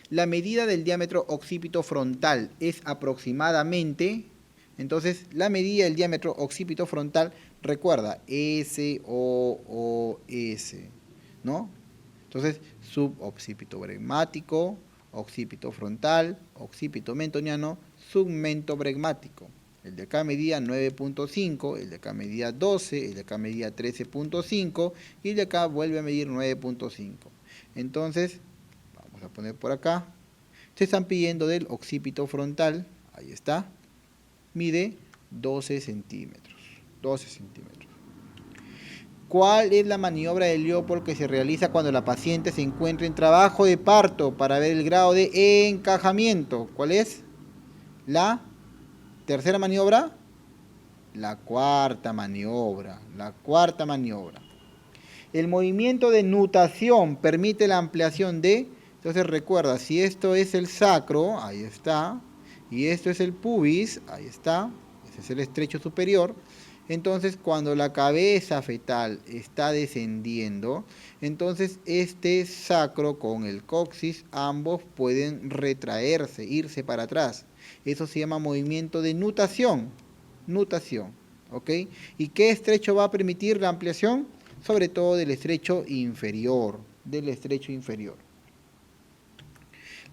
La medida del diámetro occipito frontal es aproximadamente, entonces la medida del diámetro occipito frontal, recuerda, SOOS, ¿no? Entonces, suboccipito bregmático, occipito frontal, occipito mentoniano, submento bregmático. El de acá medía 9.5, el de acá medía 12, el de acá medía 13.5 y el de acá vuelve a medir 9.5. Entonces, vamos a poner por acá. Se están pidiendo del occipito frontal, ahí está, mide 12 centímetros. 12 centímetros. ¿Cuál es la maniobra de Leopold que se realiza cuando la paciente se encuentra en trabajo de parto para ver el grado de encajamiento? ¿Cuál es? La tercera maniobra. La cuarta maniobra. La cuarta maniobra. El movimiento de nutación permite la ampliación de... Entonces recuerda, si esto es el sacro, ahí está, y esto es el pubis, ahí está, ese es el estrecho superior. Entonces, cuando la cabeza fetal está descendiendo, entonces este sacro con el coxis, ambos pueden retraerse, irse para atrás. Eso se llama movimiento de nutación. Nutación, ¿ok? ¿Y qué estrecho va a permitir la ampliación? Sobre todo del estrecho inferior,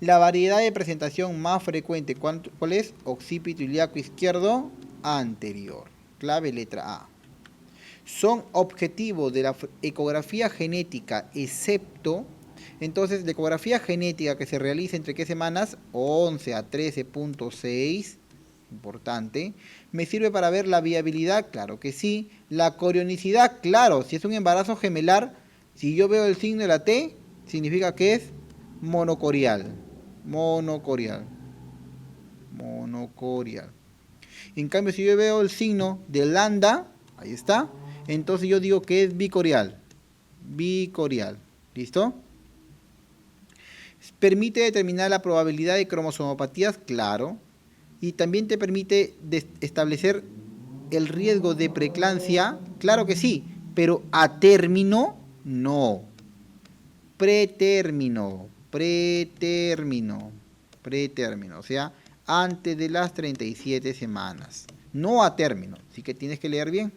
La variedad de presentación más frecuente, ¿cuál es? Occipito ilíaco izquierdo anterior. Clave letra A. Son objetivos de la ecografía genética, excepto, entonces, la ecografía genética que se realiza entre qué semanas? 11 a 13.6, importante. ¿Me sirve para ver la viabilidad? Claro que sí. La corionicidad, claro, si es un embarazo gemelar, si yo veo el signo de la T, significa que es monocorial. Monocorial. En cambio, si yo veo el signo de lambda, ahí está, entonces yo digo que es bicorial. ¿Listo? Permite determinar la probabilidad de cromosomopatías, claro. Y también te permite establecer el riesgo de preeclampsia, claro que sí, pero a término, no. Pretérmino, o sea, antes de las 37 semanas, no a término, así que tienes que leer bien.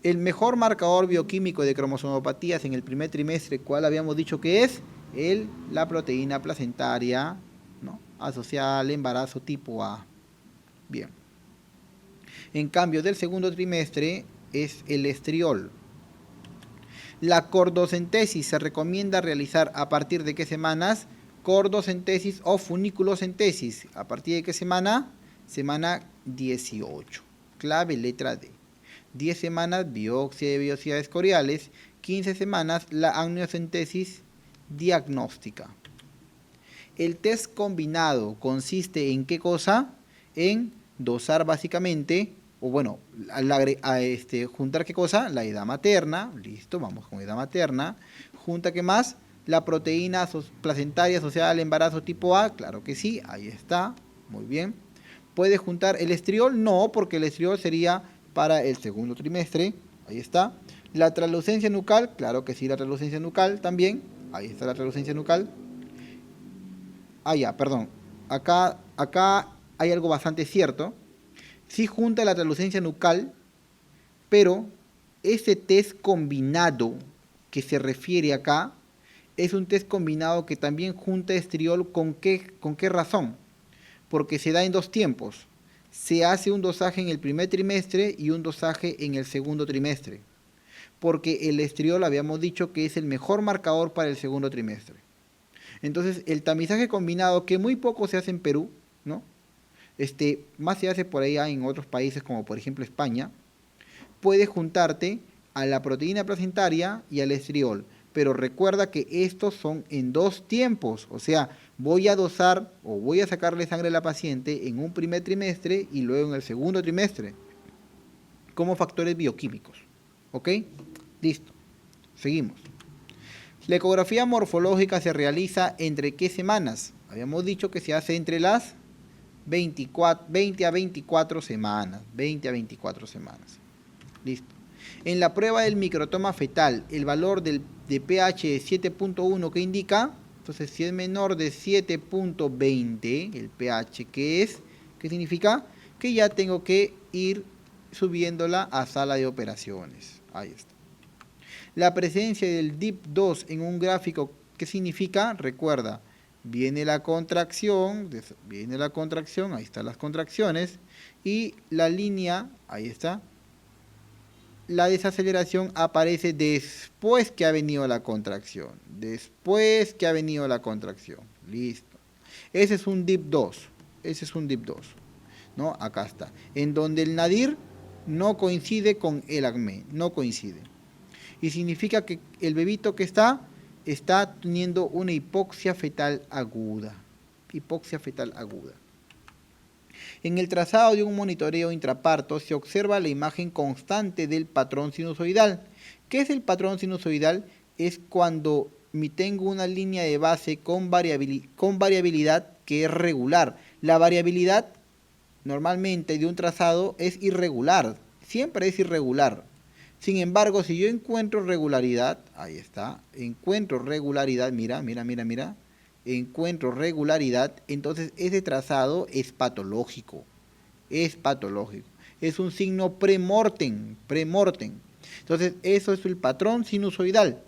El mejor marcador bioquímico de cromosomopatías en el primer trimestre, ¿cuál habíamos dicho que es? La proteína placentaria, ¿no?, asociada al embarazo tipo A. Bien. En cambio, del segundo trimestre es el estriol. La cordocentesis se recomienda realizar a partir de qué semanas? Cordocentesis o funiculocentesis. ¿A partir de qué semana? Semana 18. Clave letra D. 10 semanas biopsia de vellosidades coriales. 15 semanas la amniocentesis diagnóstica. El test combinado consiste en qué cosa? En dosar básicamente, o bueno, juntar qué cosa? La edad materna, listo, vamos con edad materna. Junta qué más? La proteína placentaria asociada al embarazo tipo A, claro que sí, ahí está, muy bien. ¿Puede juntar el estriol? No, porque el estriol sería para el segundo trimestre, ahí está. La translucencia nucal, claro que sí, la translucencia nucal también, ahí está la translucencia nucal. Ya, perdón, acá hay algo bastante cierto. Sí junta la translucencia nucal, pero ese test combinado que se refiere acá es un test combinado que también junta estriol. ¿Con qué razón? Porque se da en dos tiempos. Se hace un dosaje en el primer trimestre y un dosaje en el segundo trimestre. Porque el estriol habíamos dicho que es el mejor marcador para el segundo trimestre. Entonces, el tamizaje combinado, que muy poco se hace en Perú, ¿no? Más se hace por ahí en otros países, como por ejemplo España, puede juntarte a la proteína placentaria y al estriol. Pero recuerda que estos son en dos tiempos, o sea, voy a dosar o voy a sacarle sangre a la paciente en un primer trimestre y luego en el segundo trimestre, como factores bioquímicos. ¿Ok? Listo. Seguimos. La ecografía morfológica se realiza entre qué semanas? Habíamos dicho que se hace entre las 20 a 24 semanas. 20 a 24 semanas. Listo. En la prueba del microtoma fetal, el valor de pH de 7.1, ¿qué indica? Entonces, si es menor de 7.20, el pH, ¿qué significa? Que ya tengo que ir subiéndola a sala de operaciones. Ahí está. La presencia del DIP2 en un gráfico, ¿qué significa? Recuerda, viene la contracción, ahí están las contracciones, y la línea, ahí está, la desaceleración aparece después que ha venido la contracción. Listo. Ese es un DIP2. ¿No? Acá está. En donde el nadir no coincide con el acné. No coincide. Y significa que el bebito que está teniendo una hipoxia fetal aguda. En el trazado de un monitoreo intraparto se observa la imagen constante del patrón sinusoidal. ¿Qué es el patrón sinusoidal? Es cuando tengo una línea de base con variabilidad que es regular. La variabilidad normalmente de un trazado es irregular, siempre es irregular. Sin embargo, si yo encuentro regularidad, ahí está, encuentro regularidad, mira, encuentro regularidad, entonces ese trazado es patológico. Es un signo premortem. Entonces, eso es el patrón sinusoidal,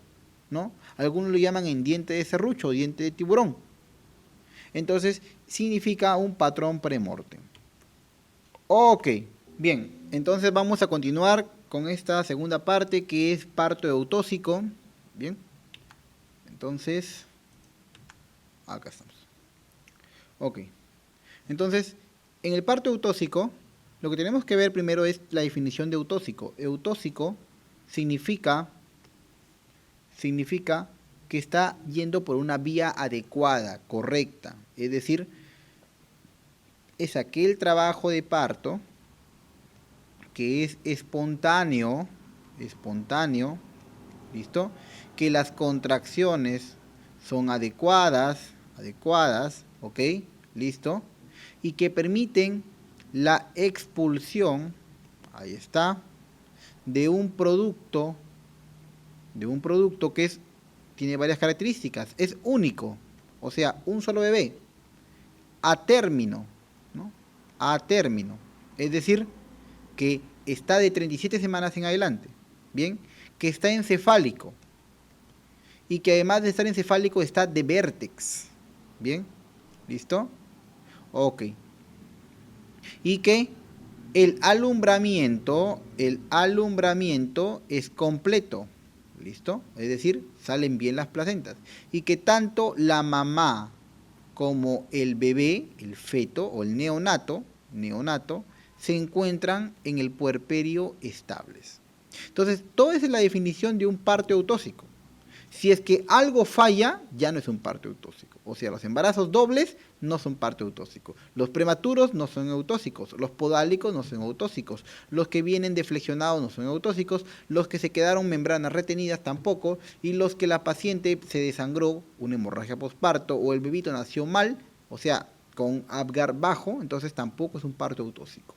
¿no? Algunos lo llaman en diente de serrucho o diente de tiburón. Entonces, significa un patrón premortem. Ok, bien, entonces vamos a continuar con esta segunda parte que es parto eutóxico. Bien, entonces, acá estamos. Ok, entonces, en el parto eutóxico, lo que tenemos que ver primero es la definición de eutóxico. Eutóxico significa que está yendo por una vía adecuada, correcta. Es decir, es aquel trabajo de parto que es espontáneo, ¿listo? Que las contracciones son adecuadas, ¿ok? ¿Listo? Y que permiten la expulsión, ahí está, de un producto que tiene varias características, es único, o sea, un solo bebé, a término, ¿no? A término, es decir, que está de 37 semanas en adelante, ¿bien? Que está encefálico y que además de estar encefálico está de vértex, ¿bien? ¿Listo? Ok. Y que el alumbramiento es completo, ¿listo? Es decir, salen bien las placentas. Y que tanto la mamá como el bebé, el feto o el neonato, se encuentran en el puerperio estables. Entonces, toda esa es la definición de un parto eutóxico. Si es que algo falla, ya no es un parto eutóxico. O sea, los embarazos dobles no son parto eutóxico. Los prematuros no son eutóxicos. Los podálicos no son eutóxicos. Los que vienen deflexionados no son eutóxicos. Los que se quedaron membranas retenidas tampoco. Y los que la paciente se desangró, una hemorragia posparto, o el bebito nació mal, o sea, con Apgar bajo, entonces tampoco es un parto eutóxico.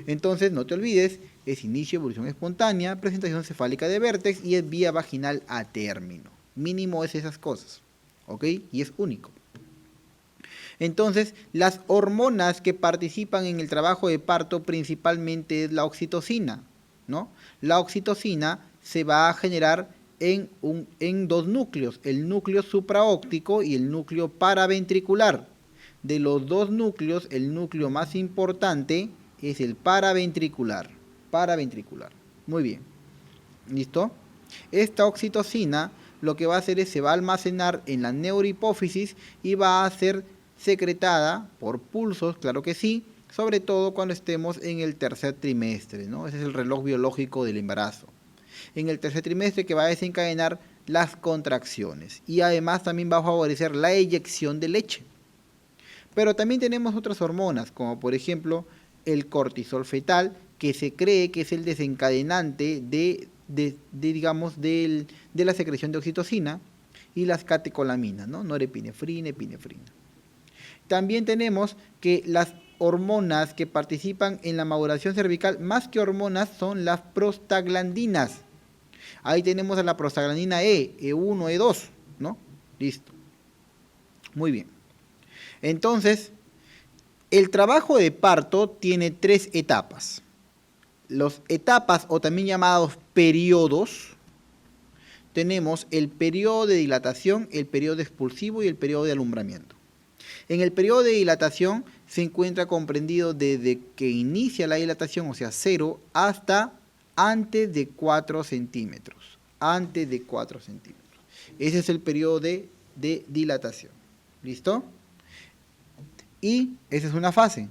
Entonces, no te olvides, es inicio, evolución espontánea, presentación cefálica de vértex y es vía vaginal a término. Mínimo es esas cosas, ¿ok? Y es único. Entonces, las hormonas que participan en el trabajo de parto principalmente es la oxitocina, ¿no? La oxitocina se va a generar en dos núcleos, el núcleo supraóptico y el núcleo paraventricular. De los dos núcleos, el núcleo más importante es el paraventricular. Muy bien. ¿Listo? Esta oxitocina lo que va a hacer es se va a almacenar en la neurohipófisis y va a ser secretada por pulsos, claro que sí, sobre todo cuando estemos en el tercer trimestre, ¿no? Ese es el reloj biológico del embarazo. En el tercer trimestre que va a desencadenar las contracciones y además también va a favorecer la eyección de leche. Pero también tenemos otras hormonas, como por ejemplo el cortisol fetal, que se cree que es el desencadenante de la secreción de oxitocina, y las catecolaminas, ¿no? Norepinefrina, epinefrina. También tenemos que las hormonas que participan en la maduración cervical, más que hormonas, son las prostaglandinas. Ahí tenemos a la prostaglandina E, E1, E2, ¿no? Listo. Muy bien. Entonces, el trabajo de parto tiene 3 etapas. Las etapas, o también llamados periodos, tenemos el periodo de dilatación, el periodo expulsivo y el periodo de alumbramiento. En el periodo de dilatación se encuentra comprendido desde que inicia la dilatación, o sea, 0, hasta antes de 4 centímetros. Antes de 4 centímetros. Ese es el periodo de dilatación. ¿Listo? Y esa es una fase.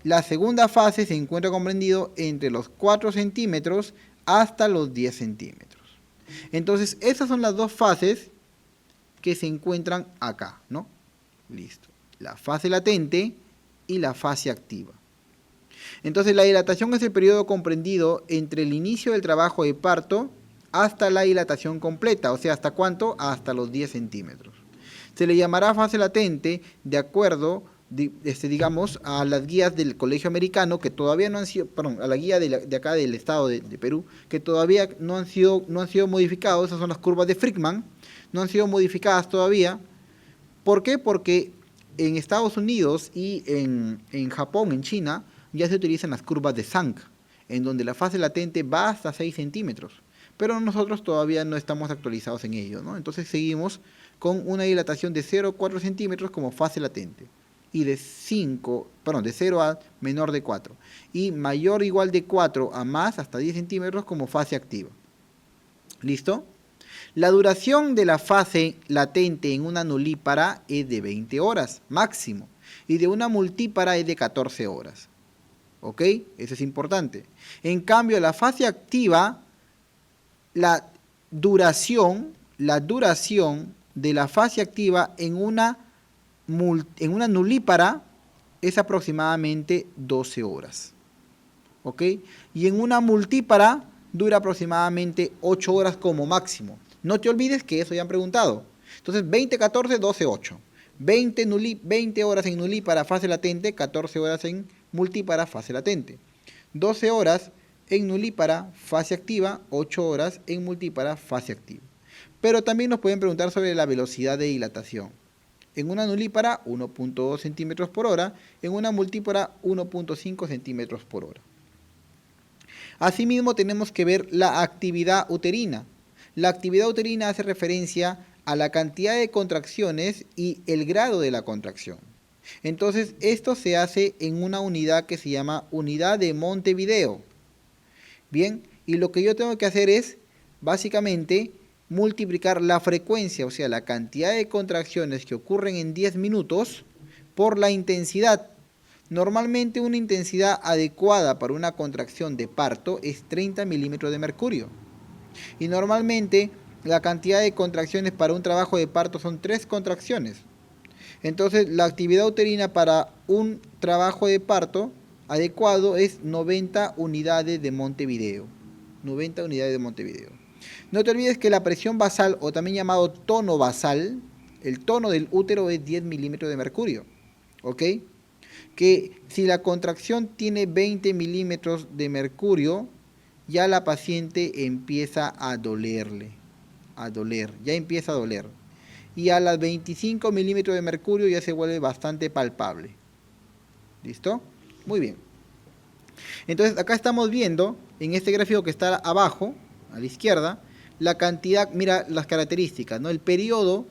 La segunda fase se encuentra comprendido entre los 4 centímetros hasta los 10 centímetros. Entonces, esas son las dos fases que se encuentran acá, ¿no? Listo. La fase latente y la fase activa. Entonces, la dilatación es el periodo comprendido entre el inicio del trabajo de parto hasta la dilatación completa, o sea, ¿hasta cuánto? Hasta los 10 centímetros. Se le llamará fase latente de acuerdo, digamos, a las guías del Colegio Americano, que todavía no han sido, perdón, a la guía de acá del estado de Perú, que todavía no han sido modificados. Esas son las curvas de Frickman, no han sido modificadas todavía. ¿Por qué? Porque en Estados Unidos y en Japón, en China, ya se utilizan las curvas de Zank, en donde la fase latente va hasta 6 centímetros. Pero nosotros todavía no estamos actualizados en ello, ¿no? Entonces seguimos con una dilatación de 0 a 4 centímetros como fase latente. Y de 0 a menor de 4. Y mayor o igual de 4 a más, hasta 10 centímetros como fase activa. ¿Listo? La duración de la fase latente en una nulípara es de 20 horas máximo. Y de una multípara es de 14 horas. ¿Ok? Eso es importante. En cambio, la fase activa, la duración de la fase activa en una nulípara es aproximadamente 12 horas. ¿Ok? Y en una multípara dura aproximadamente 8 horas como máximo. No te olvides que eso ya han preguntado. Entonces, 20, 14, 12, 8. 20 horas en nulípara fase latente, 14 horas en multípara fase latente. 12 horas en nulípara fase activa, 8 horas en multípara fase activa. Pero también nos pueden preguntar sobre la velocidad de dilatación. En una nulípara, 1.2 centímetros por hora. En una multípara, 1.5 centímetros por hora. Asimismo, tenemos que ver la actividad uterina. La actividad uterina hace referencia a la cantidad de contracciones y el grado de la contracción. Entonces, esto se hace en una unidad que se llama unidad de Montevideo. Bien, y lo que yo tengo que hacer es, básicamente, multiplicar la frecuencia, o sea, la cantidad de contracciones que ocurren en 10 minutos por la intensidad. Normalmente una intensidad adecuada para una contracción de parto es 30 milímetros de mercurio. Y normalmente la cantidad de contracciones para un trabajo de parto son 3 contracciones. Entonces la actividad uterina para un trabajo de parto adecuado es 90 unidades de Montevideo. 90 unidades de Montevideo. No te olvides que la presión basal, o también llamado tono basal, el tono del útero es 10 milímetros de mercurio. ¿Ok? Que si la contracción tiene 20 milímetros de mercurio, ya la paciente empieza a doler, ya empieza a doler. Y a las 25 milímetros de mercurio ya se vuelve bastante palpable. ¿Listo? Muy bien. Entonces acá estamos viendo, en este gráfico que está abajo, a la izquierda, la cantidad, mira las características, ¿no? El periodo,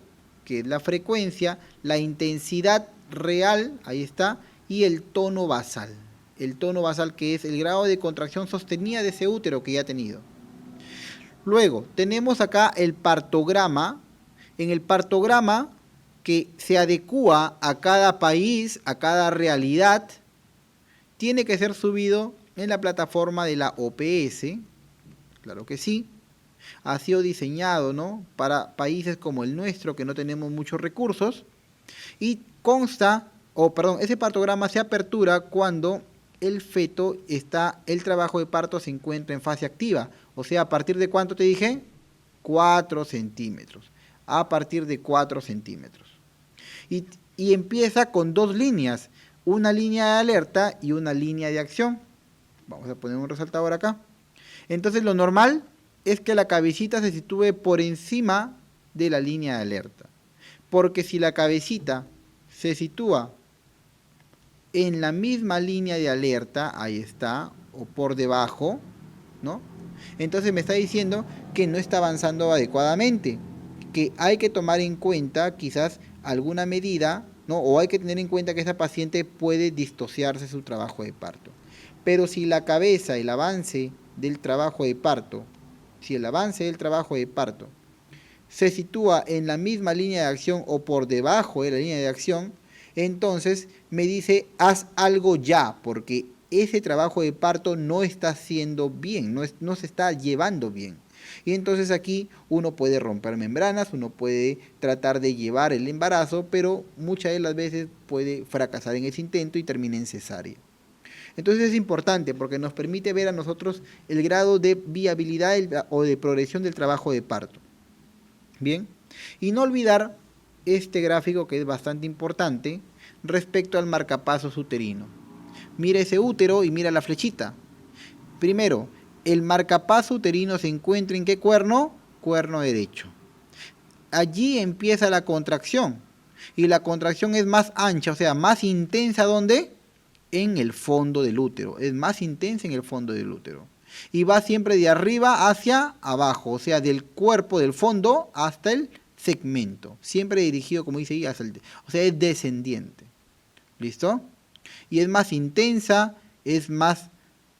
que es la frecuencia, la intensidad real, ahí está, y el tono basal. El tono basal, que es el grado de contracción sostenida de ese útero que ya ha tenido. Luego, tenemos acá el partograma. En el partograma, que se adecúa a cada país, a cada realidad, tiene que ser subido en la plataforma de la OPS. Claro que sí. Ha sido diseñado, ¿no?, para países como el nuestro, que no tenemos muchos recursos. Y consta, ese partograma se apertura cuando el feto el trabajo de parto se encuentra en fase activa. O sea, ¿a partir de cuánto te dije? 4 centímetros. A partir de 4 centímetros. Y empieza con 2 líneas. Una línea de alerta y una línea de acción. Vamos a poner un resaltador acá. Entonces, lo normal es que la cabecita se sitúe por encima de la línea de alerta. Porque si la cabecita se sitúa en la misma línea de alerta, ahí está, o por debajo, ¿no?, Entonces me está diciendo que no está avanzando adecuadamente, que hay que tomar en cuenta quizás alguna medida, ¿no? O hay que tener en cuenta que esta paciente puede distociarse su trabajo de parto. Pero si la cabeza, el avance del trabajo de parto, si el avance del trabajo de parto se sitúa en la misma línea de acción o por debajo de la línea de acción, entonces me dice, haz algo ya, porque ese trabajo de parto no está haciendo bien, no se está llevando bien. Y entonces aquí uno puede romper membranas, uno puede tratar de llevar el embarazo, pero muchas de las veces puede fracasar en ese intento y termina en cesárea. Entonces es importante porque nos permite ver a nosotros el grado de viabilidad o de progresión del trabajo de parto. Bien, y no olvidar este gráfico que es bastante importante respecto al marcapasos uterino. Mira ese útero y mira la flechita. Primero, el marcapaso uterino se encuentra en ¿qué cuerno? Cuerno derecho. Allí empieza la contracción y la contracción es más ancha, o sea, más intensa, ¿dónde? En el fondo del útero, es más intensa en el fondo del útero. Y va siempre de arriba hacia abajo, o sea, del cuerpo del fondo hasta el segmento, siempre dirigido, como dice ahí, hacia o sea, es descendiente. ¿Listo? Y es más intensa, es más,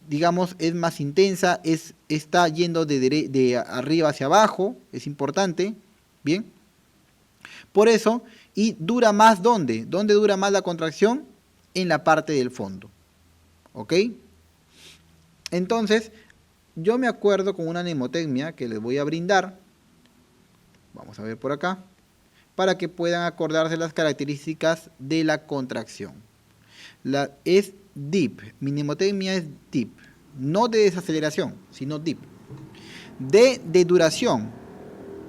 digamos, es más intensa, está yendo de arriba hacia abajo, es importante, ¿bien? Por eso, y dura más, ¿dónde? ¿Dónde dura más la contracción? En la parte del fondo, ¿ok? Entonces, yo me acuerdo con una mnemotecnia que les voy a brindar, vamos a ver por acá, para que puedan acordarse las características de la contracción. Es DIP, mi mnemotecnia es DIP, no de desaceleración, sino DIP. D de duración,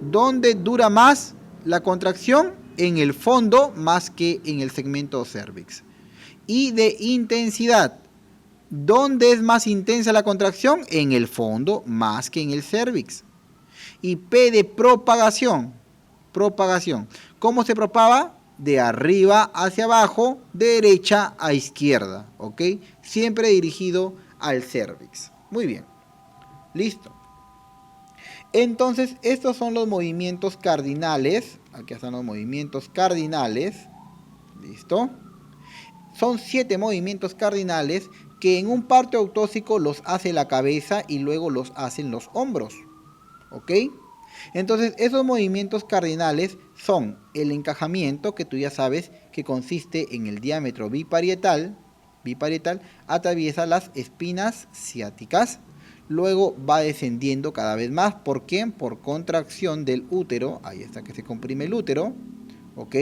¿dónde dura más la contracción? En el fondo más que en el segmento cervix. Y de intensidad, ¿dónde es más intensa la contracción? En el fondo más que en el cervix. Y P de propagación. ¿Cómo se propaga? De arriba hacia abajo, de derecha a izquierda, ¿ok? Siempre dirigido al cervix. Muy bien. Listo. Entonces, estos son los movimientos cardinales. Aquí están los movimientos cardinales. ¿Listo? Son 7 movimientos cardinales que en un parto autóxico los hace la cabeza y luego los hacen los hombros. ¿Ok? Entonces, esos movimientos cardinales son el encajamiento, que tú ya sabes que consiste en el diámetro biparietal, atraviesa las espinas ciáticas, luego va descendiendo cada vez más. ¿Por qué? Por contracción del útero, ahí está que se comprime el útero, ¿ok?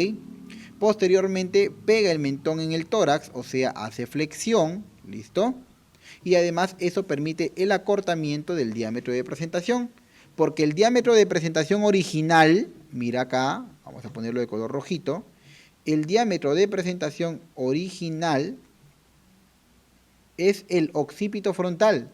Posteriormente pega el mentón en el tórax, o sea, hace flexión, ¿listo? Y además eso permite el acortamiento del diámetro de presentación, porque el diámetro de presentación original, mira acá, vamos a ponerlo de color rojito, el diámetro de presentación original es el occipito frontal,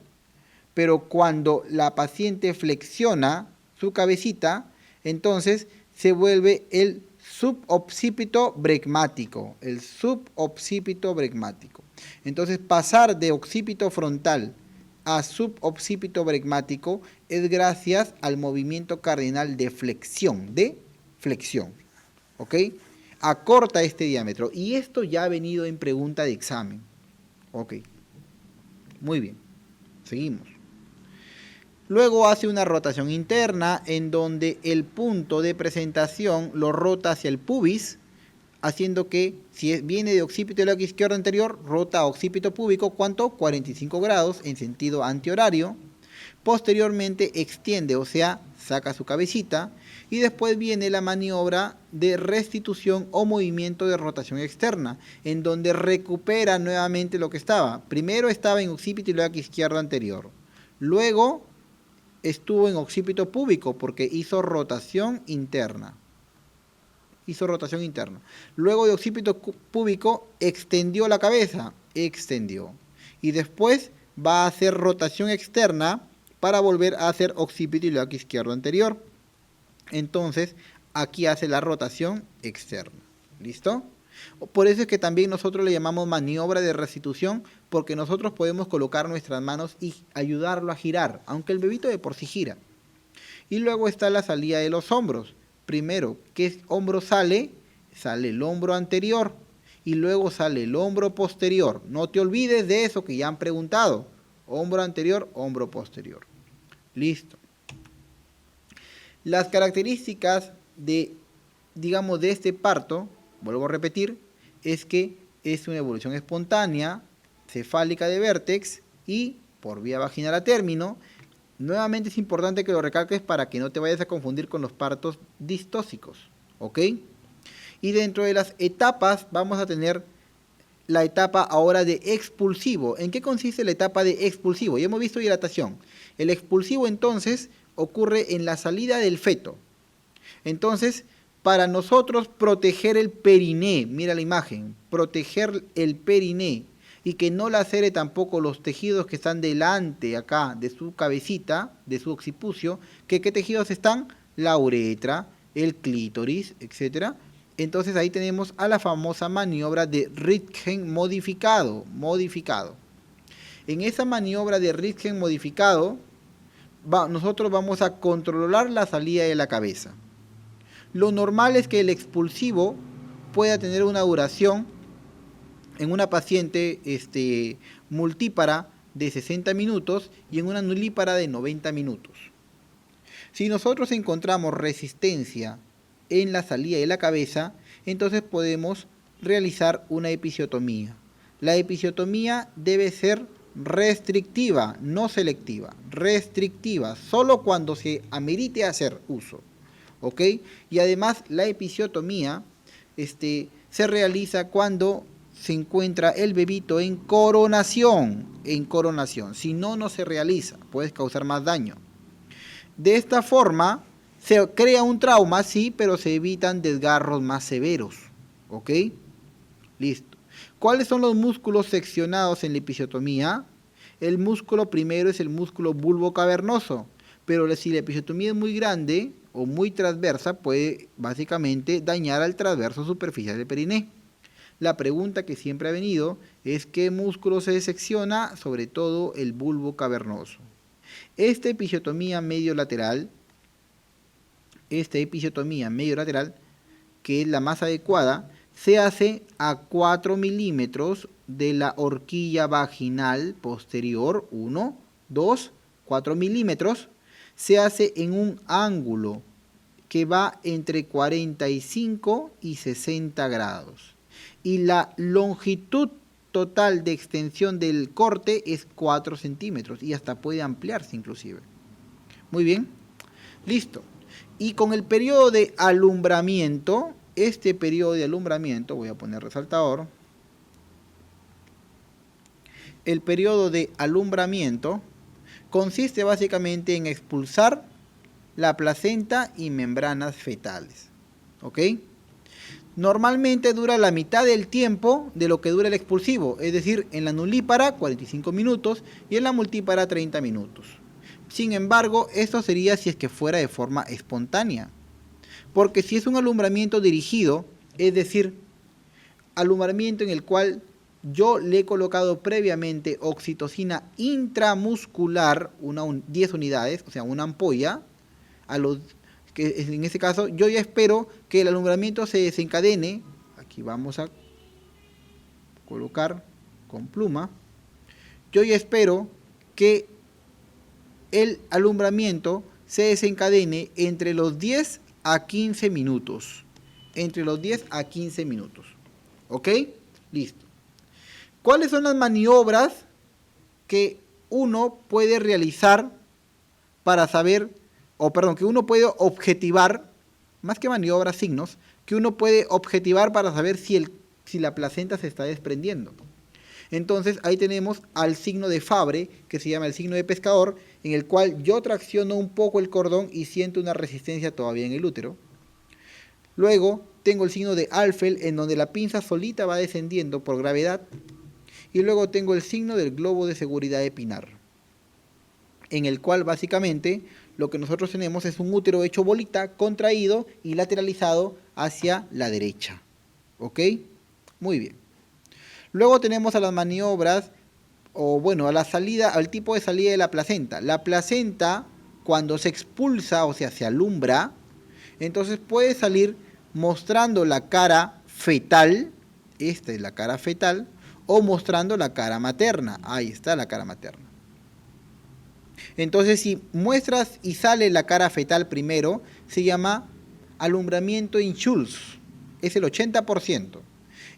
pero cuando la paciente flexiona su cabecita, entonces se vuelve el suboccipito bregmático, Entonces pasar de occipito frontal a suboccipito bregmático es gracias al movimiento cardinal de flexión, ¿ok? Acorta este diámetro y esto ya ha venido en pregunta de examen, ¿ok? Muy bien, seguimos. Luego hace una rotación interna en donde el punto de presentación lo rota hacia el pubis, haciendo que, si viene de occipito ilíaco izquierdo anterior, rota a occipito púbico, ¿cuánto? 45 grados en sentido antihorario. Posteriormente extiende, o sea, saca su cabecita, y después viene la maniobra de restitución o movimiento de rotación externa, en donde recupera nuevamente lo que estaba. Primero estaba en occipito ilíaco izquierdo anterior, luego estuvo en occipito púbico porque hizo rotación interna. Luego de occipito púbico extendió la cabeza, y después va a hacer rotación externa para volver a hacer occipito ilíaco izquierdo anterior. Entonces, aquí hace la rotación externa. ¿Listo? Por eso es que también nosotros le llamamos maniobra de restitución, porque nosotros podemos colocar nuestras manos y ayudarlo a girar, aunque el bebito de por sí gira. Y luego está la salida de los hombros. Primero, ¿qué hombro sale? Sale el hombro anterior y luego sale el hombro posterior. No te olvides de eso que ya han preguntado. Hombro anterior, hombro posterior. Listo. Las características de, digamos, de este parto, vuelvo a repetir, es que es una evolución espontánea, cefálica de vértex y por vía vaginal a término. Nuevamente es importante que lo recalques para que no te vayas a confundir con los partos distóxicos, ¿ok? Y dentro de las etapas vamos a tener la etapa ahora de expulsivo. ¿En qué consiste la etapa de expulsivo? Ya hemos visto dilatación. El expulsivo entonces ocurre en la salida del feto. Entonces, para nosotros proteger el periné, mira la imagen, proteger el periné y que no lacere tampoco los tejidos que están delante acá de su cabecita, de su occipucio, ¿qué tejidos están? La uretra, el clítoris, etcétera. Entonces ahí tenemos a la famosa maniobra de Röntgen modificado. En esa maniobra de Röntgen modificado, nosotros vamos a controlar la salida de la cabeza. Lo normal es que el expulsivo pueda tener una duración en una paciente multípara de 60 minutos y en una nulípara de 90 minutos. Si nosotros encontramos resistencia en la salida de la cabeza, entonces podemos realizar una episiotomía. La episiotomía debe ser restrictiva, no selectiva, restrictiva, solo cuando se amerite hacer uso. ¿Ok? Y además la episiotomía se realiza cuando se encuentra el bebito en coronación. Si no, no se realiza, puede causar más daño. De esta forma se crea un trauma, sí, pero se evitan desgarros más severos. ¿Ok? Listo. ¿Cuáles son los músculos seccionados en la episiotomía? El músculo primero es el músculo bulbo cavernoso, pero si la episiotomía es muy grande o muy transversa, puede básicamente dañar al transverso superficial del periné. La pregunta que siempre ha venido es ¿qué músculo se secciona? Sobre todo el bulbo cavernoso. Esta episiotomía medio lateral, que es la más adecuada, se hace a 4 milímetros de la horquilla vaginal posterior, 1, 2, 4 milímetros, se hace en un ángulo que va entre 45 y 60 grados. Y la longitud total de extensión del corte es 4 centímetros y hasta puede ampliarse inclusive. Muy bien, listo. Y con el periodo de alumbramiento, este periodo de alumbramiento, voy a poner resaltador, el periodo de alumbramiento consiste básicamente en expulsar la placenta y membranas fetales. ¿Ok? Normalmente dura la mitad del tiempo de lo que dura el expulsivo, es decir, en la nulípara 45 minutos y en la multípara 30 minutos. Sin embargo, esto sería si es que fuera de forma espontánea. Porque si es un alumbramiento dirigido, es decir, alumbramiento en el cual yo le he colocado previamente oxitocina intramuscular, 10 unidades, o sea, una ampolla, que en este caso yo ya espero que el alumbramiento se desencadene. Aquí vamos a colocar con pluma. Yo ya espero que el alumbramiento se desencadene entre los 10 a 15 minutos. Entre los 10 a 15 minutos. ¿Ok? Listo. ¿Cuáles son las maniobras que uno puede realizar para saber, que uno puede objetivar, más que maniobras, signos, que uno puede objetivar para saber si la placenta se está desprendiendo? Entonces ahí tenemos al signo de Fabry, que se llama el signo de pescador, en el cual yo tracciono un poco el cordón y siento una resistencia todavía en el útero. Luego tengo el signo de Alfel, en donde la pinza solita va descendiendo por gravedad. Y luego tengo el signo del globo de seguridad epinar, en el cual básicamente lo que nosotros tenemos es un útero hecho bolita, contraído y lateralizado hacia la derecha. ¿Ok? Muy bien. Luego tenemos a las maniobras, o bueno, a la salida, al tipo de salida de la placenta. La placenta, cuando se expulsa, o sea, se alumbra, entonces puede salir mostrando la cara fetal, esta es la cara fetal, o mostrando la cara materna, ahí está la cara materna. Entonces, si muestras y sale la cara fetal primero, se llama alumbramiento in Schulz, es el 80%.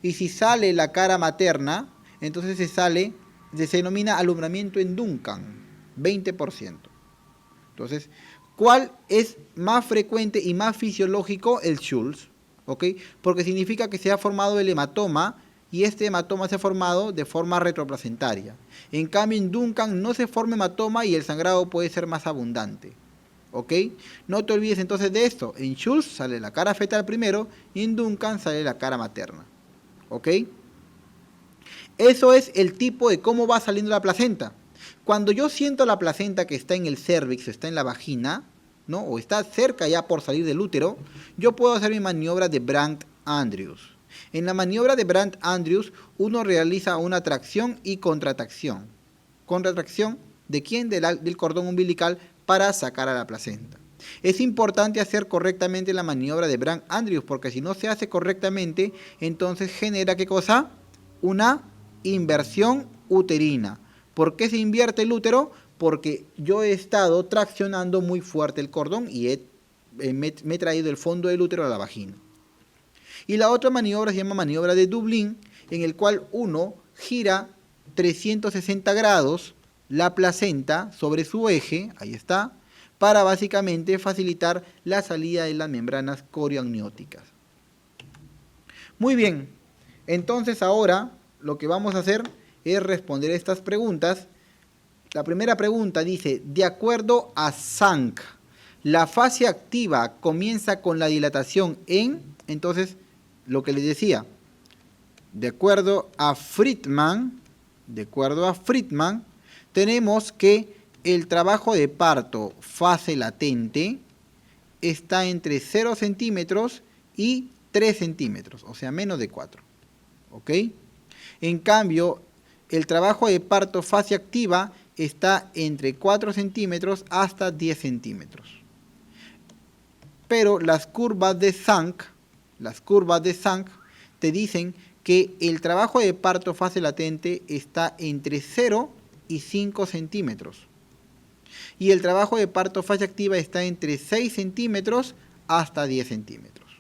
Y si sale la cara materna, entonces se denomina alumbramiento en Duncan, 20%. Entonces, ¿cuál es más frecuente y más fisiológico? El Schulz, ¿ok? Porque significa que se ha formado el hematoma y este hematoma se ha formado de forma retroplacentaria. En cambio, en Duncan no se forma hematoma y el sangrado puede ser más abundante, ¿ok? No te olvides entonces de esto. En Schulz sale la cara fetal primero y en Duncan sale la cara materna, ¿ok? Eso es el tipo de cómo va saliendo la placenta. Cuando yo siento la placenta que está en el cérvix, está en la vagina, ¿no? O está cerca ya por salir del útero, yo puedo hacer mi maniobra de Brandt-Andrews. En la maniobra de Brandt-Andrews, uno realiza una tracción y contratracción. ¿Contratracción de quién? Del cordón umbilical para sacar a la placenta. Es importante hacer correctamente la maniobra de Brandt-Andrews, porque si no se hace correctamente, entonces genera, ¿qué cosa? Una inversión uterina. ¿Por qué se invierte el útero? Porque yo he estado traccionando muy fuerte el cordón y me he traído el fondo del útero a la vagina. Y la otra maniobra se llama maniobra de Dublín, en el cual uno gira 360 grados la placenta sobre su eje, ahí está, para básicamente facilitar la salida de las membranas corioamnióticas. Muy bien, entonces ahora lo que vamos a hacer es responder estas preguntas. La primera pregunta dice, de acuerdo a Zank, la fase activa comienza con la dilatación entonces, lo que les decía, de acuerdo a Friedman, tenemos que el trabajo de parto fase latente está entre 0 centímetros y 3 centímetros, o sea, menos de 4. ¿Ok? En cambio, el trabajo de parto fase activa está entre 4 centímetros hasta 10 centímetros. Pero las curvas de Zank te dicen que el trabajo de parto fase latente está entre 0 y 5 centímetros. Y el trabajo de parto fase activa está entre 6 centímetros hasta 10 centímetros.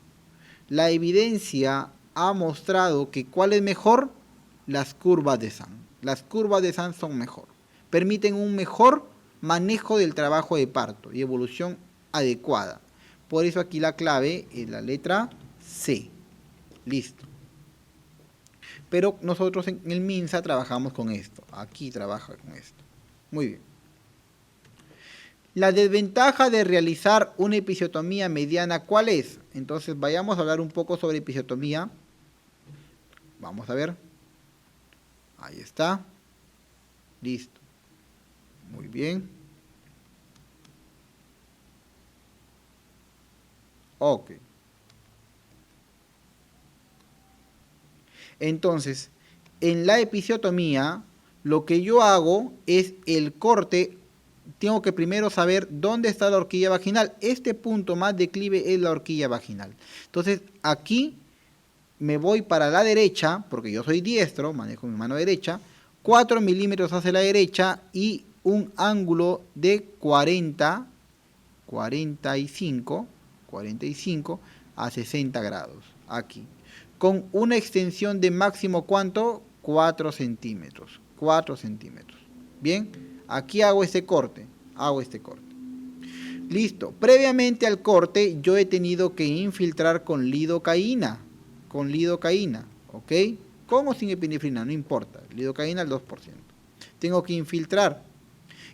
La evidencia ha mostrado que ¿cuál es mejor? Las curvas de Zank. Las curvas de Zank son mejor. Permiten un mejor manejo del trabajo de parto y evolución adecuada. Por eso aquí la clave es la letra C. Listo. Pero nosotros en el MINSA trabajamos con esto. Aquí trabaja con esto. Muy bien. La desventaja de realizar una episiotomía mediana, ¿cuál es? Entonces vayamos a hablar un poco sobre episiotomía. Vamos a ver. Ahí está. Listo. Muy bien. Ok. Entonces, en la episiotomía, lo que yo hago es el corte. Tengo que primero saber dónde está la horquilla vaginal. Este punto más declive es la horquilla vaginal. Entonces, aquí me voy para la derecha, porque yo soy diestro, manejo mi mano derecha, 4 milímetros hacia la derecha y un ángulo de 45 a 60 grados, aquí. Con una extensión de máximo, ¿cuánto? 4 centímetros. Bien, aquí hago este corte. Listo. Previamente al corte, yo he tenido que infiltrar con lidocaína. ¿Ok? Con o sin epinefrina, no importa. Lidocaína al 2%. Tengo que infiltrar.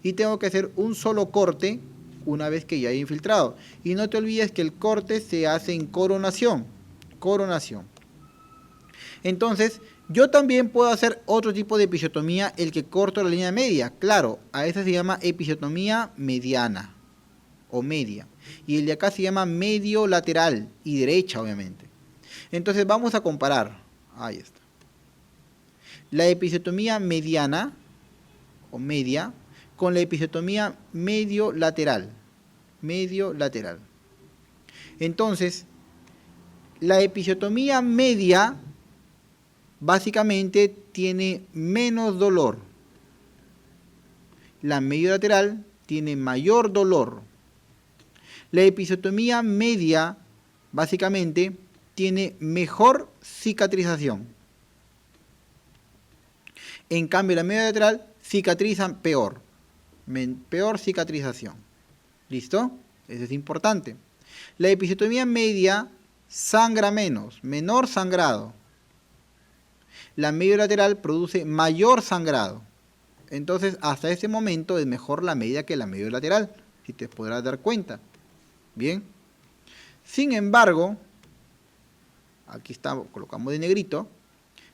Y tengo que hacer un solo corte una vez que ya he infiltrado. Y no te olvides que el corte se hace en coronación. Entonces, yo también puedo hacer otro tipo de episiotomía, el que corto la línea media. Claro, a esa se llama episiotomía mediana o media. Y el de acá se llama medio lateral y derecha, obviamente. Entonces vamos a comparar. Ahí está. la episiotomía mediana o media con la episiotomía medio lateral. Medio lateral. Entonces, la episiotomía media básicamente tiene menos dolor. La medio lateral tiene mayor dolor. La episiotomía media básicamente tiene mejor cicatrización. En cambio, la medio lateral cicatrizan peor. Peor cicatrización. ¿Listo? Eso es importante. La episiotomía media sangra menos, menor sangrado. La medio lateral produce mayor sangrado. Entonces, hasta ese momento es mejor la media que la medio lateral, si te podrás dar cuenta. Bien. Sin embargo, aquí está, colocamos de negrito.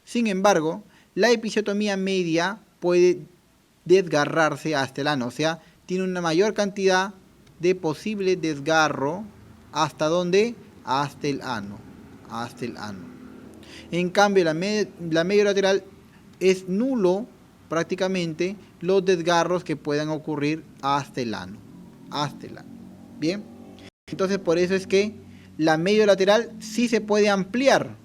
Sin embargo, la episiotomía media puede desgarrarse hasta el ano, o sea, tiene una mayor cantidad de posible desgarro. ¿Hasta dónde? Hasta el ano. Hasta el ano. En cambio, la medio lateral es nulo prácticamente los desgarros que puedan ocurrir hasta el ano. Hasta el ano. Bien. Entonces, por eso es que la medio lateral sí se puede ampliar.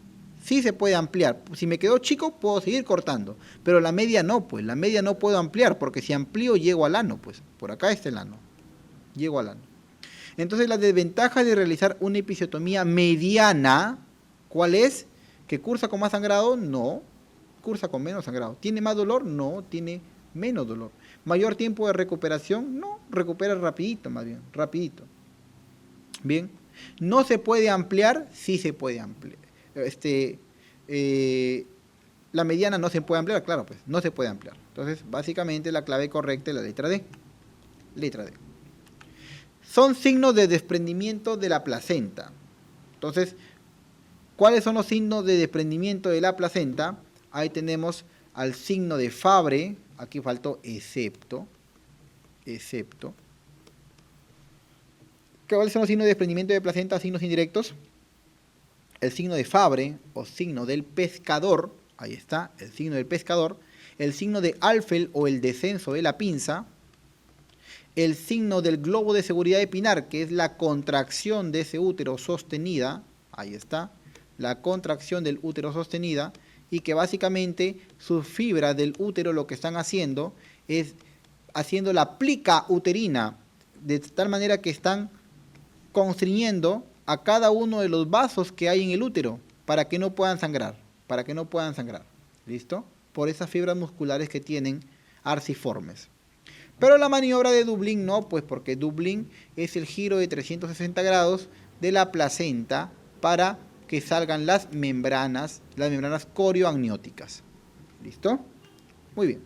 Sí se puede ampliar. Si me quedó chico, puedo seguir cortando. Pero la media no, pues. La media no puedo ampliar, porque si amplío, llego al ano, pues. Por acá está el ano. Llego al ano. Entonces, la desventaja de realizar una episiotomía mediana, ¿cuál es? ¿Que cursa con más sangrado? No. Cursa con menos sangrado. ¿Tiene más dolor? No. Tiene menos dolor. ¿Mayor tiempo de recuperación? No. Recupera rapidito, más bien. Rapidito. Bien. ¿No se puede ampliar? Sí se puede ampliar. La mediana no se puede ampliar, claro, pues no se puede ampliar. Entonces, básicamente la clave correcta es la letra D. Letra D. Son signos de desprendimiento de la placenta. Entonces, ¿cuáles son los signos de desprendimiento de la placenta? Ahí tenemos al signo de Fabry, aquí faltó excepto. ¿Cuáles son los signos de desprendimiento de placenta, signos indirectos? El signo de Fabry o signo del pescador, ahí está, el signo del pescador, el signo de Alfel o el descenso de la pinza, el signo del globo de seguridad de Pinard, que es la contracción de ese útero sostenida, ahí está, la contracción del útero sostenida, y que básicamente sus fibras del útero lo que están haciendo es haciendo la plica uterina, de tal manera que están constriñendo a cada uno de los vasos que hay en el útero para que no puedan sangrar, ¿listo? Por esas fibras musculares que tienen arciformes. Pero la maniobra de Dublín no, pues porque Dublín es el giro de 360 grados de la placenta para que salgan las membranas corioamnióticas. ¿Listo? Muy bien.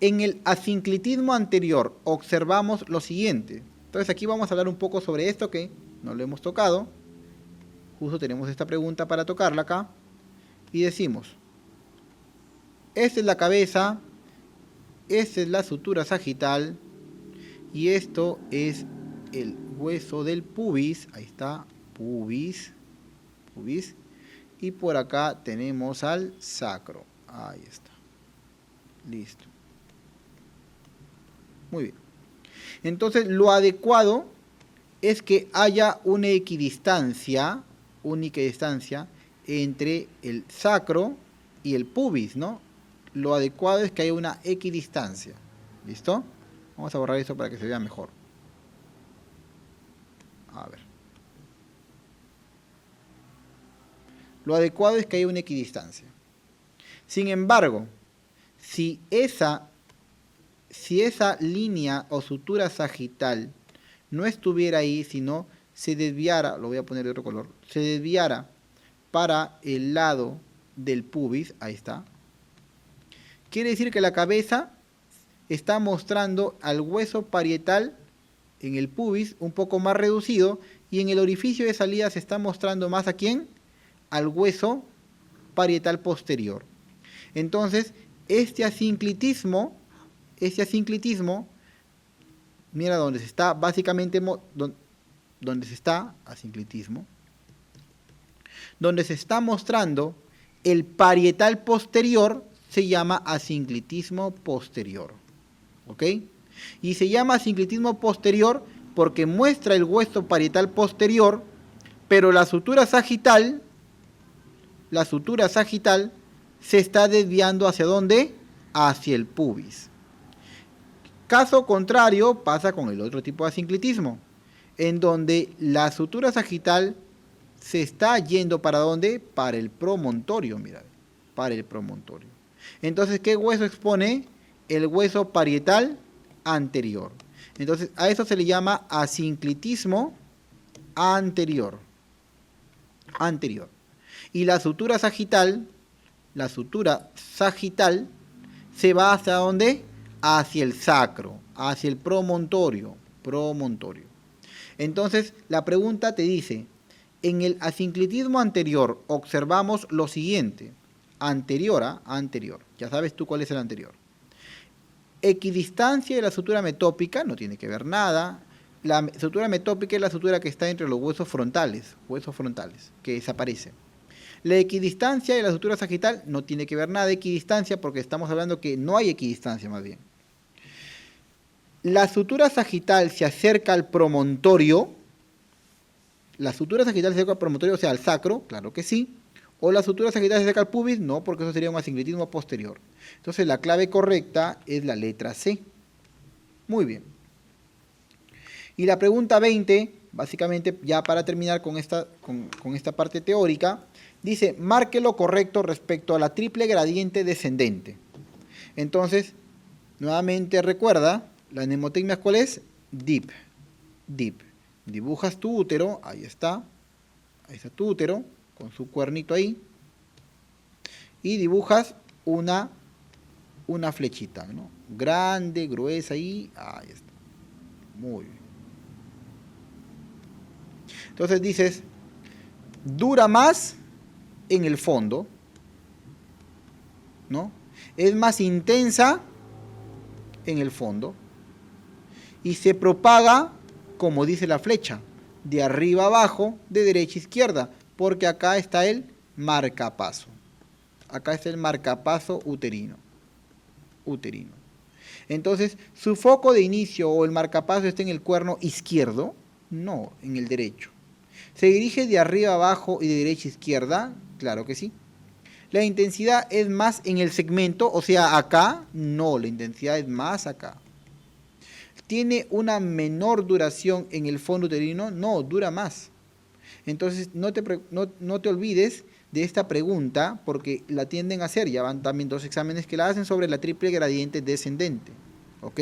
En el asinclitismo anterior observamos lo siguiente. Entonces aquí vamos a hablar un poco sobre esto que no lo hemos tocado. Justo tenemos esta pregunta para tocarla acá. Y decimos, esta es la cabeza, esta es la sutura sagital y esto es el hueso del pubis. Ahí está, pubis. Y por acá tenemos al sacro. Ahí está. Listo. Muy bien. Entonces, lo adecuado es que haya una equidistancia entre el sacro y el pubis, ¿no? Lo adecuado es que haya una equidistancia. ¿Listo? Vamos a borrar esto para que se vea mejor. A ver. Lo adecuado es que haya una equidistancia. Sin embargo, si esa línea o sutura sagital no estuviera ahí, sino se desviara, lo voy a poner de otro color, se desviara para el lado del pubis, ahí está, quiere decir que la cabeza está mostrando al hueso parietal en el pubis un poco más reducido y en el orificio de salida se está mostrando más ¿a quién? Al hueso parietal posterior. Entonces, este asinclitismo, mira donde se está, básicamente, donde se está mostrando el parietal posterior se llama asinclitismo posterior. ¿Ok? Y se llama asinclitismo posterior porque muestra el hueso parietal posterior, pero la sutura sagital se está desviando ¿hacia dónde? Hacia el pubis. Caso contrario pasa con el otro tipo de asinclitismo, en donde la sutura sagital se está yendo ¿para dónde? Para el promontorio, mira, para el promontorio. Entonces, ¿qué hueso expone? El hueso parietal anterior. Entonces, a eso se le llama asinclitismo anterior. Y la sutura sagital se va ¿hacia dónde? Hacia el sacro, hacia el promontorio. Entonces, la pregunta te dice, en el asinclitismo anterior observamos lo siguiente. Anterior. Ya sabes tú cuál es el anterior. Equidistancia de la sutura metópica, no tiene que ver nada. La sutura metópica es la sutura que está entre los huesos frontales, que desaparece. La equidistancia de la sutura sagital no tiene que ver nada de equidistancia porque estamos hablando que no hay equidistancia más bien. La sutura sagital se acerca al promontorio. La sutura sagital se acerca al promontorio, o sea, al sacro, claro que sí. O la sutura sagital se acerca al pubis, no, porque eso sería un asinclitismo posterior. Entonces la clave correcta es la letra C. Muy bien. Y la pregunta 20, básicamente ya para terminar con esta parte teórica, dice, marque lo correcto respecto a la triple gradiente descendente. Entonces, nuevamente recuerda, la mnemotecnia ¿cuál es? Dip. Dibujas tu útero, ahí está tu útero, con su cuernito ahí, y dibujas una flechita, ¿no? Grande, gruesa ahí está. Muy bien. Entonces dices, dura más en el fondo, ¿no? Es más intensa en el fondo y se propaga, como dice la flecha, de arriba a abajo, de derecha a izquierda, porque acá está el marcapaso. Acá está el marcapaso uterino. Entonces, ¿su foco de inicio o el marcapaso está en el cuerno izquierdo? No, en el derecho. ¿Se dirige de arriba a abajo y de derecha a izquierda? Claro que sí. ¿La intensidad es más en el segmento, o sea, acá? No, la intensidad es más acá. ¿Tiene una menor duración en el fondo uterino? No, dura más. Entonces, no te olvides de esta pregunta, porque la tienden a hacer. Ya van también 2 exámenes que la hacen sobre la triple gradiente descendente. ¿Ok?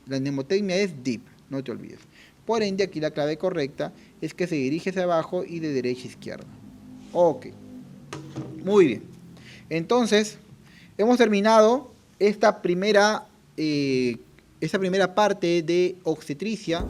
La mnemotecnia es DIP, no te olvides. Por ende, aquí la clave correcta es que se dirige hacia abajo y de derecha a izquierda. Ok. Muy bien. Entonces, hemos terminado esta primera parte de obstetricia.